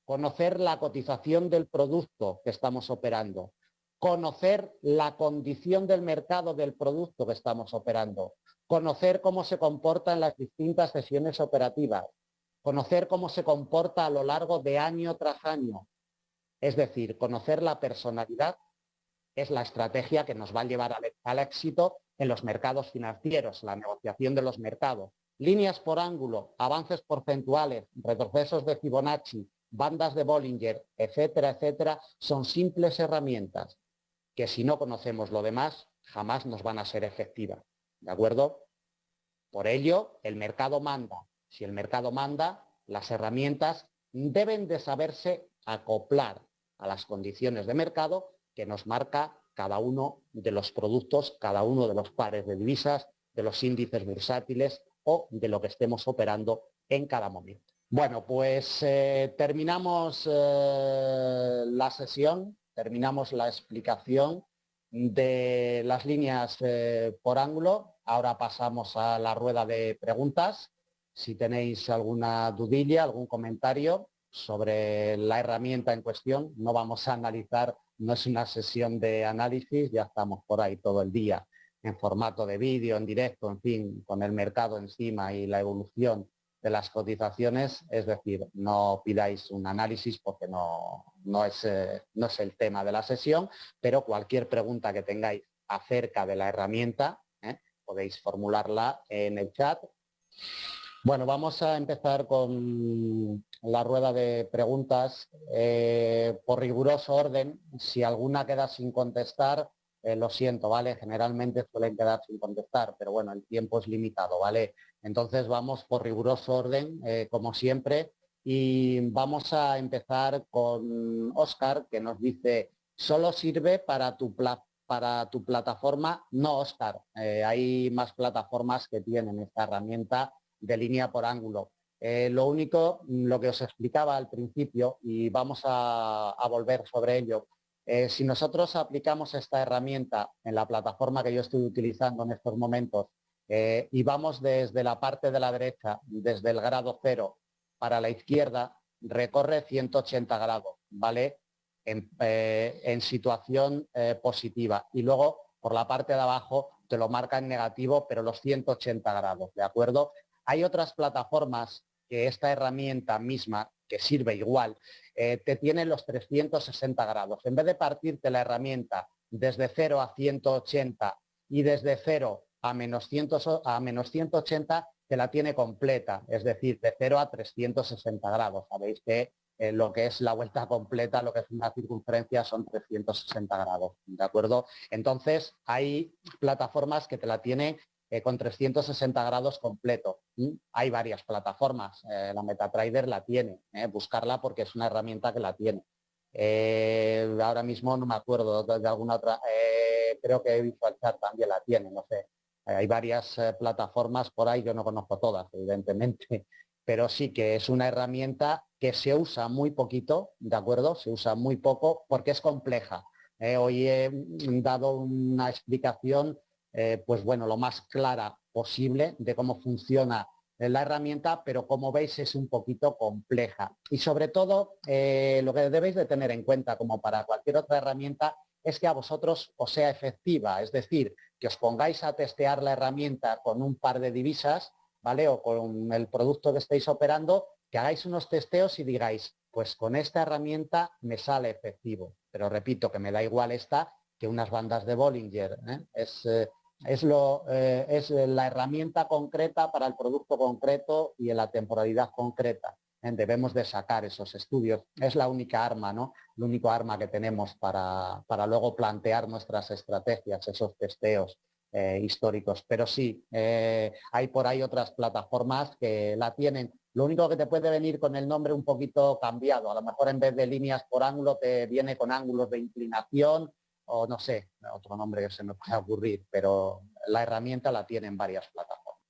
conocer la cotización del producto que estamos operando, conocer la condición del mercado del producto que estamos operando, conocer cómo se comporta en las distintas sesiones operativas, conocer cómo se comporta a lo largo de año tras año. Es decir, conocer la personalidad es la estrategia que nos va a llevar al éxito en los mercados financieros, la negociación de los mercados. Líneas por ángulo, avances porcentuales, retrocesos de Fibonacci, bandas de Bollinger, etcétera, etcétera, son simples herramientas que si no conocemos lo demás, jamás nos van a ser efectivas. ¿De acuerdo? Por ello, el mercado manda. Si el mercado manda, las herramientas deben de saberse acoplar a las condiciones de mercado que nos marca cada uno de los productos, cada uno de los pares de divisas, de los índices bursátiles o de lo que estemos operando en cada momento. Bueno, pues terminamos la sesión, terminamos la explicación de las líneas por ángulo. Ahora pasamos a la rueda de preguntas. Si tenéis alguna dudilla, algún comentario sobre la herramienta en cuestión, no vamos a analizar, no es una sesión de análisis, ya estamos por ahí todo el día en formato de vídeo, en directo, en fin, con el mercado encima y la evolución de las cotizaciones, es decir, no pidáis un análisis porque no es el tema de la sesión, pero cualquier pregunta que tengáis acerca de la herramienta, podéis formularla en el chat. Bueno, vamos a empezar con la rueda de preguntas. Por riguroso orden, si alguna queda sin contestar, lo siento, ¿vale? Generalmente suelen quedar sin contestar, pero bueno, el tiempo es limitado, ¿vale? Entonces vamos por riguroso orden, como siempre, y vamos a empezar con Óscar, que nos dice, ¿solo sirve para tu plataforma? No, Óscar, hay más plataformas que tienen esta herramienta de línea por ángulo. Lo único, lo que os explicaba al principio, y vamos a volver sobre ello, si nosotros aplicamos esta herramienta en la plataforma que yo estoy utilizando en estos momentos y vamos desde la parte de la derecha, desde el grado 0 para la izquierda, recorre 180 grados, ¿vale? En situación positiva. Y luego, por la parte de abajo, te lo marca en negativo, pero los 180 grados, ¿de acuerdo? Hay otras plataformas que esta herramienta misma, que sirve igual, te tiene los 360 grados. En vez de partirte la herramienta desde 0 a 180 y desde 0 a menos 180, te la tiene completa, es decir, de 0 a 360 grados. Sabéis que lo que es la vuelta completa, lo que es una circunferencia, son 360 grados, ¿de acuerdo? Entonces, hay plataformas que te la tienen con 360 grados completo. Hay varias plataformas, la MetaTrader la tiene, buscarla porque es una herramienta que la tiene. Ahora mismo no me acuerdo de alguna otra, creo que VisualChart también la tiene, no sé. Hay varias plataformas por ahí, yo no conozco todas, evidentemente, pero sí que es una herramienta que se usa muy poquito, ¿de acuerdo? Se usa muy poco porque es compleja. Hoy he dado una explicación pues bueno, lo más clara posible de cómo funciona la herramienta, pero como veis es un poquito compleja. Y sobre todo, lo que debéis de tener en cuenta, como para cualquier otra herramienta, es que a vosotros os sea efectiva, es decir, que os pongáis a testear la herramienta con un par de divisas, ¿vale? O con el producto que estéis operando, que hagáis unos testeos y digáis, pues con esta herramienta me sale efectivo. Pero repito, que me da igual esta que unas bandas de Bollinger, es la herramienta concreta para el producto concreto y en la temporalidad concreta. Debemos de sacar esos estudios. Es la única arma, ¿no? El único arma que tenemos para luego plantear nuestras estrategias, esos testeos históricos. Pero sí, hay por ahí otras plataformas que la tienen. Lo único que te puede venir con el nombre un poquito cambiado. A lo mejor en vez de líneas por ángulo te viene con ángulos de inclinación, o no sé, otro nombre que se me pueda ocurrir, pero la herramienta la tienen varias plataformas.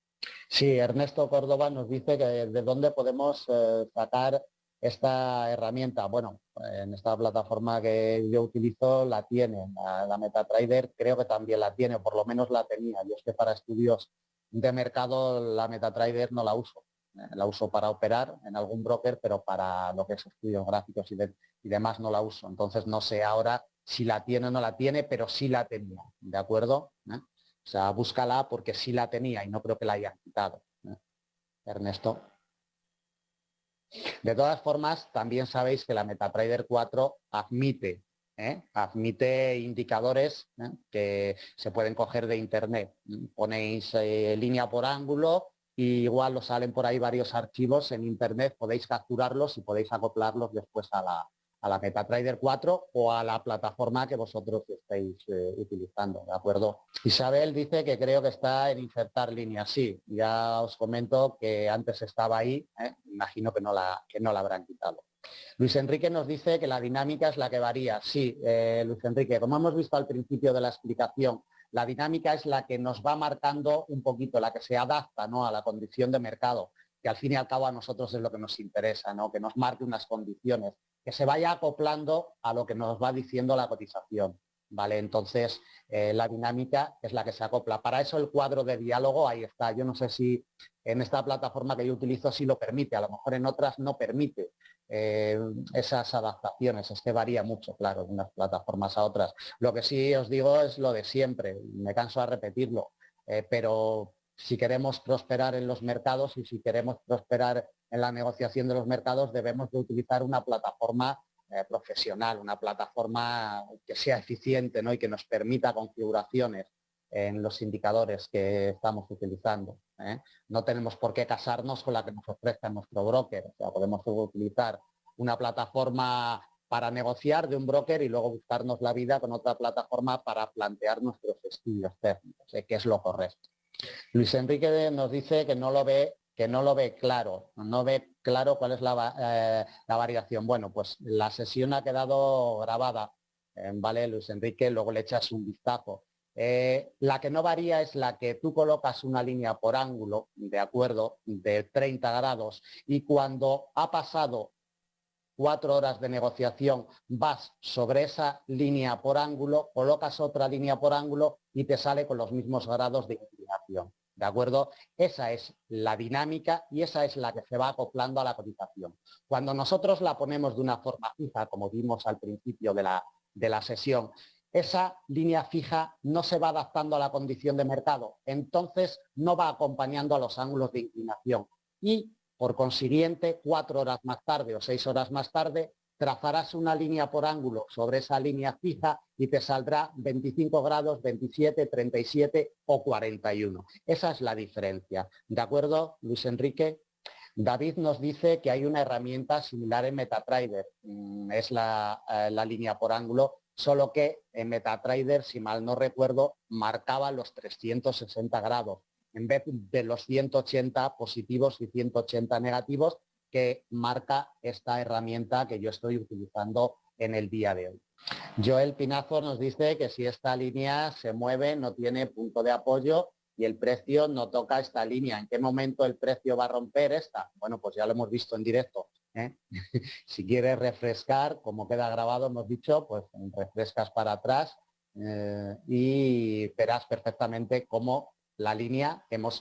Sí, Ernesto Córdoba nos dice que de dónde podemos sacar esta herramienta. Bueno, en esta plataforma que yo utilizo la tiene, la MetaTrader creo que también la tiene, por lo menos la tenía. Yo es que para estudios de mercado la MetaTrader no la uso. La uso para operar en algún broker, pero para lo que es estudios gráficos y demás no la uso. Entonces no sé ahora si la tiene o no la tiene, pero sí la tenía, ¿de acuerdo? O sea, búscala porque sí la tenía y no creo que la hayan quitado. Ernesto. De todas formas, también sabéis que la MetaTrader 4 admite indicadores que se pueden coger de internet. Ponéis línea por ángulo y igual os salen por ahí varios archivos en internet, podéis capturarlos y podéis acoplarlos después a a la MetaTrader 4 o a la plataforma que vosotros estáis utilizando, ¿de acuerdo? Isabel dice que creo que está en insertar líneas. Sí, ya os comento que antes estaba ahí, imagino que no la habrán quitado. Luis Enrique nos dice que la dinámica es la que varía. Sí, Luis Enrique, como hemos visto al principio de la explicación, la dinámica es la que nos va marcando un poquito, la que se adapta, ¿no?, a la condición de mercado, que al fin y al cabo a nosotros es lo que nos interesa, ¿no?, que nos marque unas condiciones, que se vaya acoplando a lo que nos va diciendo la cotización, ¿vale? Entonces, la dinámica es la que se acopla. Para eso el cuadro de diálogo ahí está. Yo no sé si en esta plataforma que yo utilizo sí lo permite, a lo mejor en otras no permite esas adaptaciones. Es que varía mucho, claro, de unas plataformas a otras. Lo que sí os digo es lo de siempre, me canso de repetirlo, pero si queremos prosperar en los mercados y si queremos prosperar en la negociación de los mercados, debemos de utilizar una plataforma profesional, una plataforma que sea eficiente, ¿no?, y que nos permita configuraciones en los indicadores que estamos utilizando. No tenemos por qué casarnos con la que nos ofrezca nuestro broker. O sea, podemos utilizar una plataforma para negociar de un broker y luego buscarnos la vida con otra plataforma para plantear nuestros estudios técnicos, que es lo correcto. Luis Enrique nos dice que no lo ve claro, no ve claro cuál es la variación. Bueno, pues la sesión ha quedado grabada, ¿vale, Luis Enrique? Luego le echas un vistazo. La que no varía es la que tú colocas una línea por ángulo, ¿de acuerdo?, de 30 grados y cuando ha pasado 4 horas de negociación vas sobre esa línea por ángulo, colocas otra línea por ángulo y te sale con los mismos grados de inclinación, ¿de acuerdo? Esa es la dinámica y esa es la que se va acoplando a la cotización. Cuando nosotros la ponemos de una forma fija, como vimos al principio de la sesión, esa línea fija no se va adaptando a la condición de mercado, entonces no va acompañando a los ángulos de inclinación y por consiguiente, 4 horas más tarde o 6 horas más tarde, trazarás una línea por ángulo sobre esa línea fija y te saldrá 25 grados, 27, 37 o 41. Esa es la diferencia. ¿De acuerdo, Luis Enrique? David nos dice que hay una herramienta similar en MetaTrader. Es la línea por ángulo, solo que en MetaTrader, si mal no recuerdo, marcaba los 360 grados. En vez de los 180 positivos y 180 negativos que marca esta herramienta que yo estoy utilizando en el día de hoy. Joel Pinazo nos dice que si esta línea se mueve, no tiene punto de apoyo y el precio no toca esta línea. ¿En qué momento el precio va a romper esta? Bueno, pues ya lo hemos visto en directo. Si quieres refrescar, como queda grabado, hemos dicho, pues refrescas para atrás y verás perfectamente cómo la línea que hemos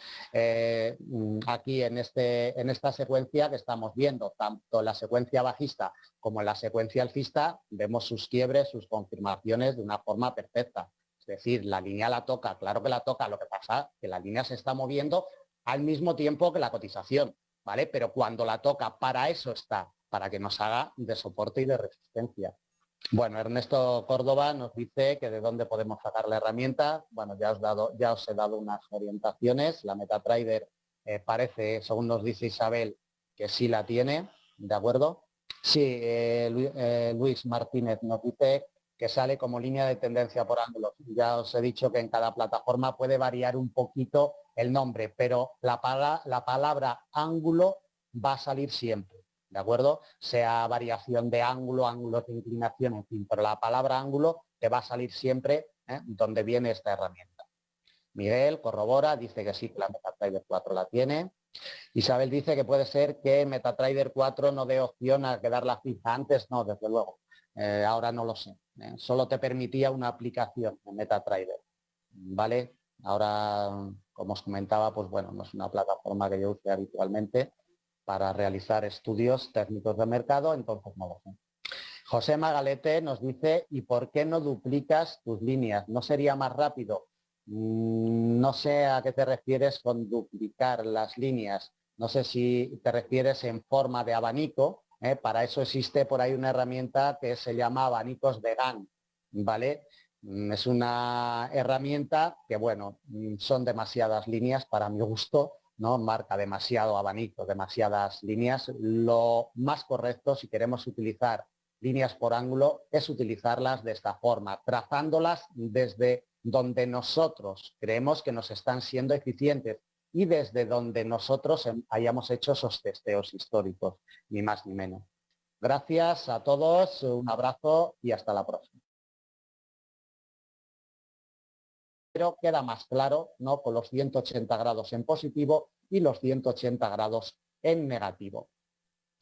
aquí en esta secuencia que estamos viendo, tanto en la secuencia bajista como en la secuencia alcista, vemos sus quiebres, sus confirmaciones de una forma perfecta. Es decir, la línea la toca, claro que la toca, lo que pasa es que la línea se está moviendo al mismo tiempo que la cotización, ¿vale? Pero cuando la toca, para eso está, para que nos haga de soporte y de resistencia. Bueno, Ernesto Córdoba nos dice que de dónde podemos sacar la herramienta. Bueno, ya os he dado unas orientaciones. La MetaTrader parece, según nos dice Isabel, que sí la tiene, ¿de acuerdo? Sí, Luis Martínez nos dice que sale como línea de tendencia por ángulos. Ya os he dicho que en cada plataforma puede variar un poquito el nombre, pero la palabra ángulo va a salir siempre. ¿De acuerdo? Sea variación de ángulo, ángulos de inclinación, en fin, pero la palabra ángulo te va a salir siempre donde viene esta herramienta. Miguel corrobora, dice que sí, que la MetaTrader 4 la tiene. Isabel dice que puede ser que MetaTrader 4 no dé opción a quedarla fija. Antes no, desde luego. Ahora no lo sé. Solo te permitía una aplicación de MetaTrader. ¿Vale? Ahora, como os comentaba, pues bueno, no es una plataforma que yo use habitualmente para realizar estudios técnicos de mercado, entonces no lo sé. José Magalete nos dice, ¿y por qué no duplicas tus líneas? ¿No sería más rápido? No sé a qué te refieres con duplicar las líneas. No sé si te refieres en forma de abanico. Para eso existe por ahí una herramienta que se llama abanicos de Gantt, ¿vale? Es una herramienta que, bueno, son demasiadas líneas para mi gusto, ¿no? Marca demasiado abanico, demasiadas líneas. Lo más correcto, si queremos utilizar líneas por ángulo es utilizarlas de esta forma, trazándolas desde donde nosotros creemos que nos están siendo eficientes y desde donde nosotros hayamos hecho esos testeos históricos, ni más ni menos. Gracias a todos, un abrazo y hasta la próxima. Pero queda más claro, ¿no?, con los 180 grados en positivo y los 180 grados en negativo.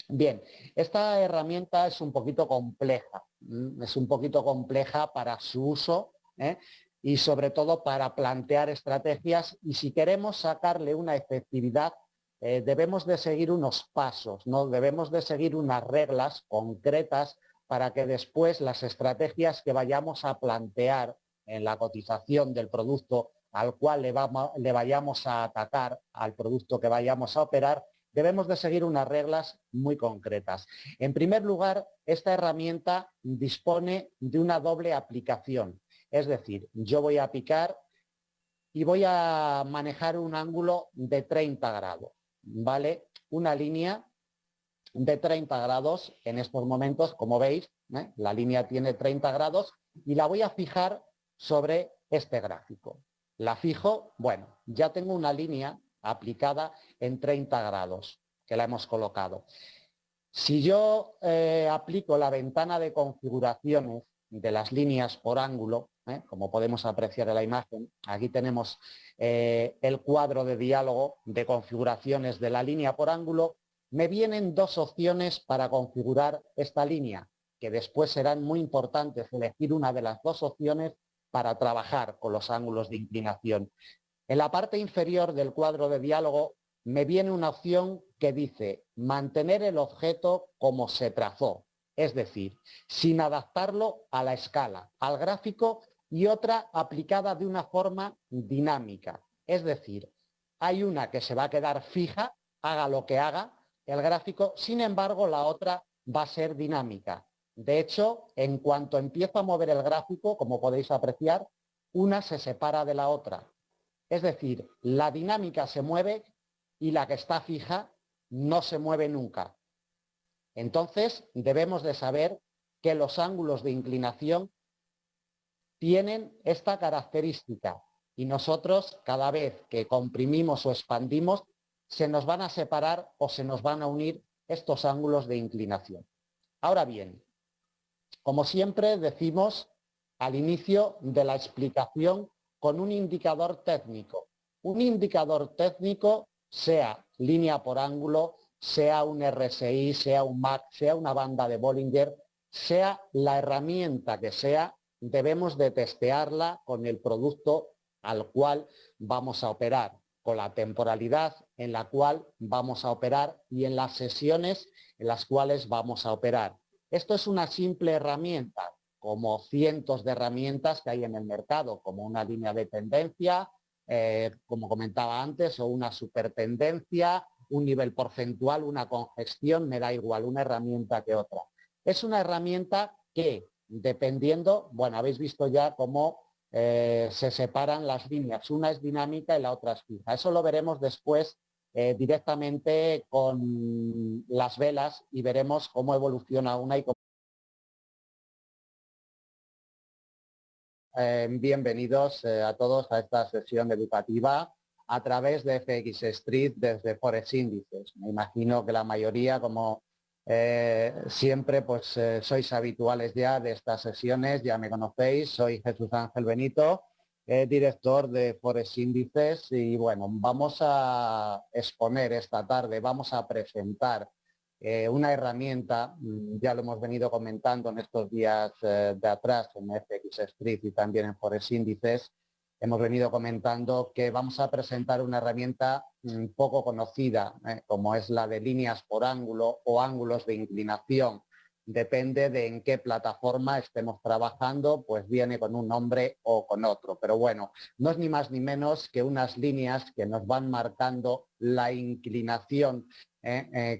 Bien, esta herramienta es un poquito compleja, para su uso, y sobre todo para plantear estrategias, y si queremos sacarle una efectividad debemos de seguir unos pasos, ¿no? Debemos de seguir unas reglas concretas para que después las estrategias que vayamos a plantear en la cotización del producto al cual le vayamos a atacar, al producto que vayamos a operar, debemos de seguir unas reglas muy concretas. En primer lugar, esta herramienta dispone de una doble aplicación. Es decir, yo voy a picar y voy a manejar un ángulo de 30 grados, ¿vale? Una línea de 30 grados en estos momentos, como veis, la línea tiene 30 grados y la voy a fijar sobre este gráfico. La fijo, bueno, ya tengo una línea aplicada en 30 grados, que la hemos colocado. Si yo aplico la ventana de configuraciones de las líneas por ángulo, como podemos apreciar en la imagen, aquí tenemos el cuadro de diálogo de configuraciones de la línea por ángulo, me vienen dos opciones para configurar esta línea, que después serán muy importantes elegir una de las dos opciones para trabajar con los ángulos de inclinación. En la parte inferior del cuadro de diálogo me viene una opción que dice mantener el objeto como se trazó, es decir, sin adaptarlo a la escala, al gráfico, y otra aplicada de una forma dinámica, es decir, hay una que se va a quedar fija, haga lo que haga el gráfico, sin embargo la otra va a ser dinámica. De hecho, en cuanto empiezo a mover el gráfico, como podéis apreciar, una se separa de la otra. Es decir, la dinámica se mueve y la que está fija no se mueve nunca. Entonces, debemos de saber que los ángulos de inclinación tienen esta característica y nosotros, cada vez que comprimimos o expandimos, se nos van a separar o se nos van a unir estos ángulos de inclinación. Ahora bien, como siempre decimos al inicio de la explicación, con un indicador técnico. Un indicador técnico, sea línea por ángulo, sea un RSI, sea un MAC, sea una banda de Bollinger, sea la herramienta que sea, debemos de testearla con el producto al cual vamos a operar, con la temporalidad en la cual vamos a operar y en las sesiones en las cuales vamos a operar. Esto es una simple herramienta, como cientos de herramientas que hay en el mercado, como una línea de tendencia, como comentaba antes, o una supertendencia, un nivel porcentual, una congestión, me da igual, una herramienta que otra. Es una herramienta que, dependiendo, bueno, habéis visto ya cómo se separan las líneas, una es dinámica y la otra es fija. Eso lo veremos después directamente con las velas y veremos cómo evoluciona una y cómo. Bienvenidos a todos a esta sesión educativa a través de FX Street desde Forex Índices. Me imagino que la mayoría, como siempre, pues sois habituales ya de estas sesiones, ya me conocéis, soy Jesús Ángel Benito, director de Forex Índices, y bueno, vamos a exponer esta tarde, vamos a presentar una herramienta, ya lo hemos venido comentando en estos días de atrás en FX Street y también en Forex Índices, hemos venido comentando que vamos a presentar una herramienta poco conocida, como es la de líneas por ángulo o ángulos de inclinación. Depende de en qué plataforma estemos trabajando, pues viene con un nombre o con otro. Pero bueno, no es ni más ni menos que unas líneas que nos van marcando la inclinación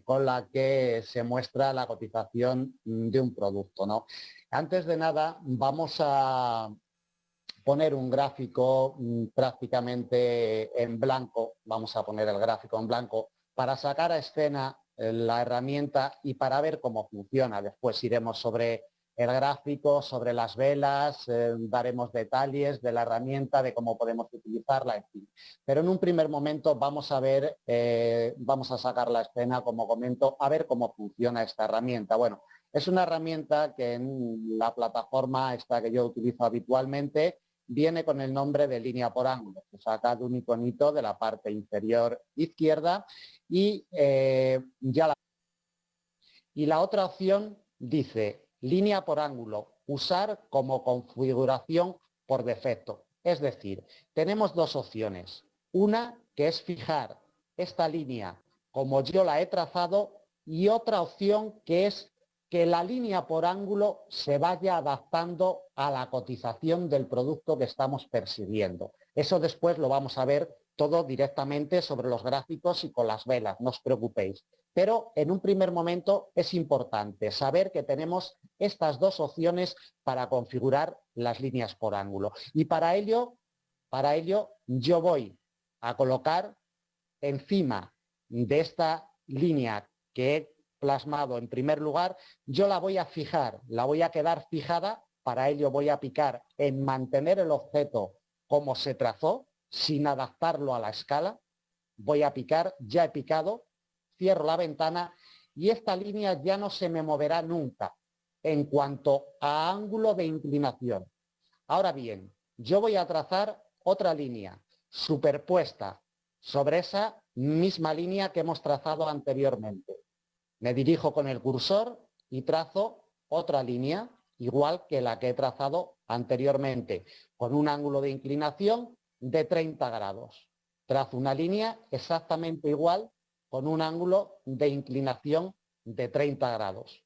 con la que se muestra la cotización de un producto, ¿no? Antes de nada, vamos a poner un gráfico prácticamente en blanco, vamos a poner el gráfico en blanco, para sacar a escena la herramienta y para ver cómo funciona. Después iremos sobre el gráfico, sobre las velas, daremos detalles de la herramienta, de cómo podemos utilizarla, en fin. Pero en un primer momento vamos a ver, vamos a sacar la escena, como comento, a ver cómo funciona esta herramienta. Bueno, es una herramienta que en la plataforma esta que yo utilizo habitualmente viene con el nombre de línea por ángulo. Se saca de un iconito de la parte inferior izquierda y y la otra opción dice línea por ángulo, usar como configuración por defecto. Es decir, tenemos dos opciones. Una que es fijar esta línea como yo la he trazado y otra opción que es que la línea por ángulo se vaya adaptando a la cotización del producto que estamos persiguiendo. Eso después lo vamos a ver todo directamente sobre los gráficos y con las velas, no os preocupéis. Pero en un primer momento es importante saber que tenemos estas dos opciones para configurar las líneas por ángulo. Y para ello yo voy a colocar encima de esta línea que he plasmado en primer lugar, yo la voy a fijar, la voy a quedar fijada. Para ello voy a picar en mantener el objeto como se trazó, sin adaptarlo a la escala. Voy a picar, ya he picado, cierro la ventana y esta línea ya no se me moverá nunca en cuanto a ángulo de inclinación. Ahora bien, yo voy a trazar otra línea superpuesta sobre esa misma línea que hemos trazado anteriormente. Me dirijo con el cursor y trazo otra línea igual que la que he trazado anteriormente, con un ángulo de inclinación de 30 grados. Trazo una línea exactamente igual con un ángulo de inclinación de 30 grados.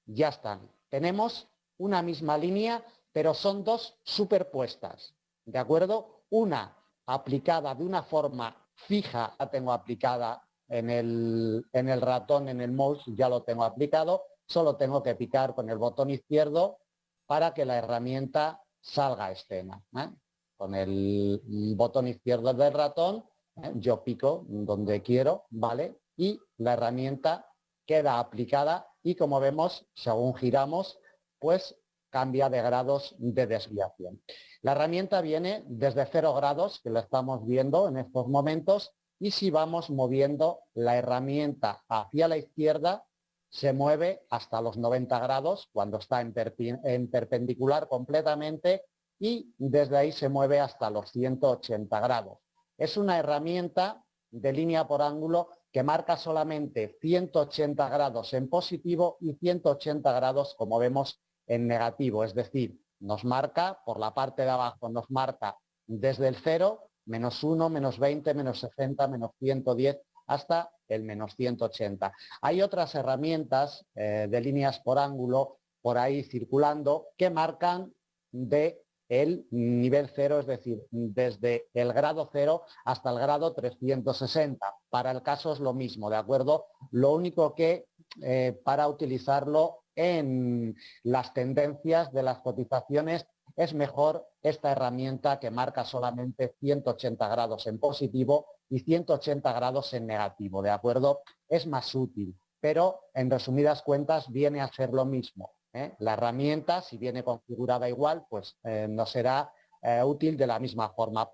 Ya están. Tenemos una misma línea, pero son dos superpuestas. ¿De acuerdo? Una aplicada de una forma fija, la tengo aplicada en el ratón, en el mouse, ya lo tengo aplicado. Solo tengo que picar con el botón izquierdo para que la herramienta salga a escena. Con el botón izquierdo del ratón, yo pico donde quiero, ¿vale? Y la herramienta queda aplicada y, como vemos, según giramos, pues cambia de grados de desviación. La herramienta viene desde 0 grados, que lo estamos viendo en estos momentos, y si vamos moviendo la herramienta hacia la izquierda, se mueve hasta los 90 grados cuando está en perpendicular completamente, y desde ahí se mueve hasta los 180 grados. Es una herramienta de línea por ángulo que marca solamente 180 grados en positivo y 180 grados, como vemos, en negativo. Es decir, nos marca, por la parte de abajo, nos marca desde el 0, -1, -20, -60, -110, hasta el -180. Hay otras herramientas de líneas por ángulo por ahí circulando que marcan de el nivel 0, es decir, desde el grado 0 hasta el grado 360. Para el caso es lo mismo, ¿de acuerdo? Lo único que para utilizarlo en las tendencias de las cotizaciones es mejor esta herramienta que marca solamente 180 grados en positivo y 180 grados en negativo, ¿de acuerdo? Es más útil, pero en resumidas cuentas viene a ser lo mismo. La herramienta, si viene configurada igual, pues no será útil de la misma forma.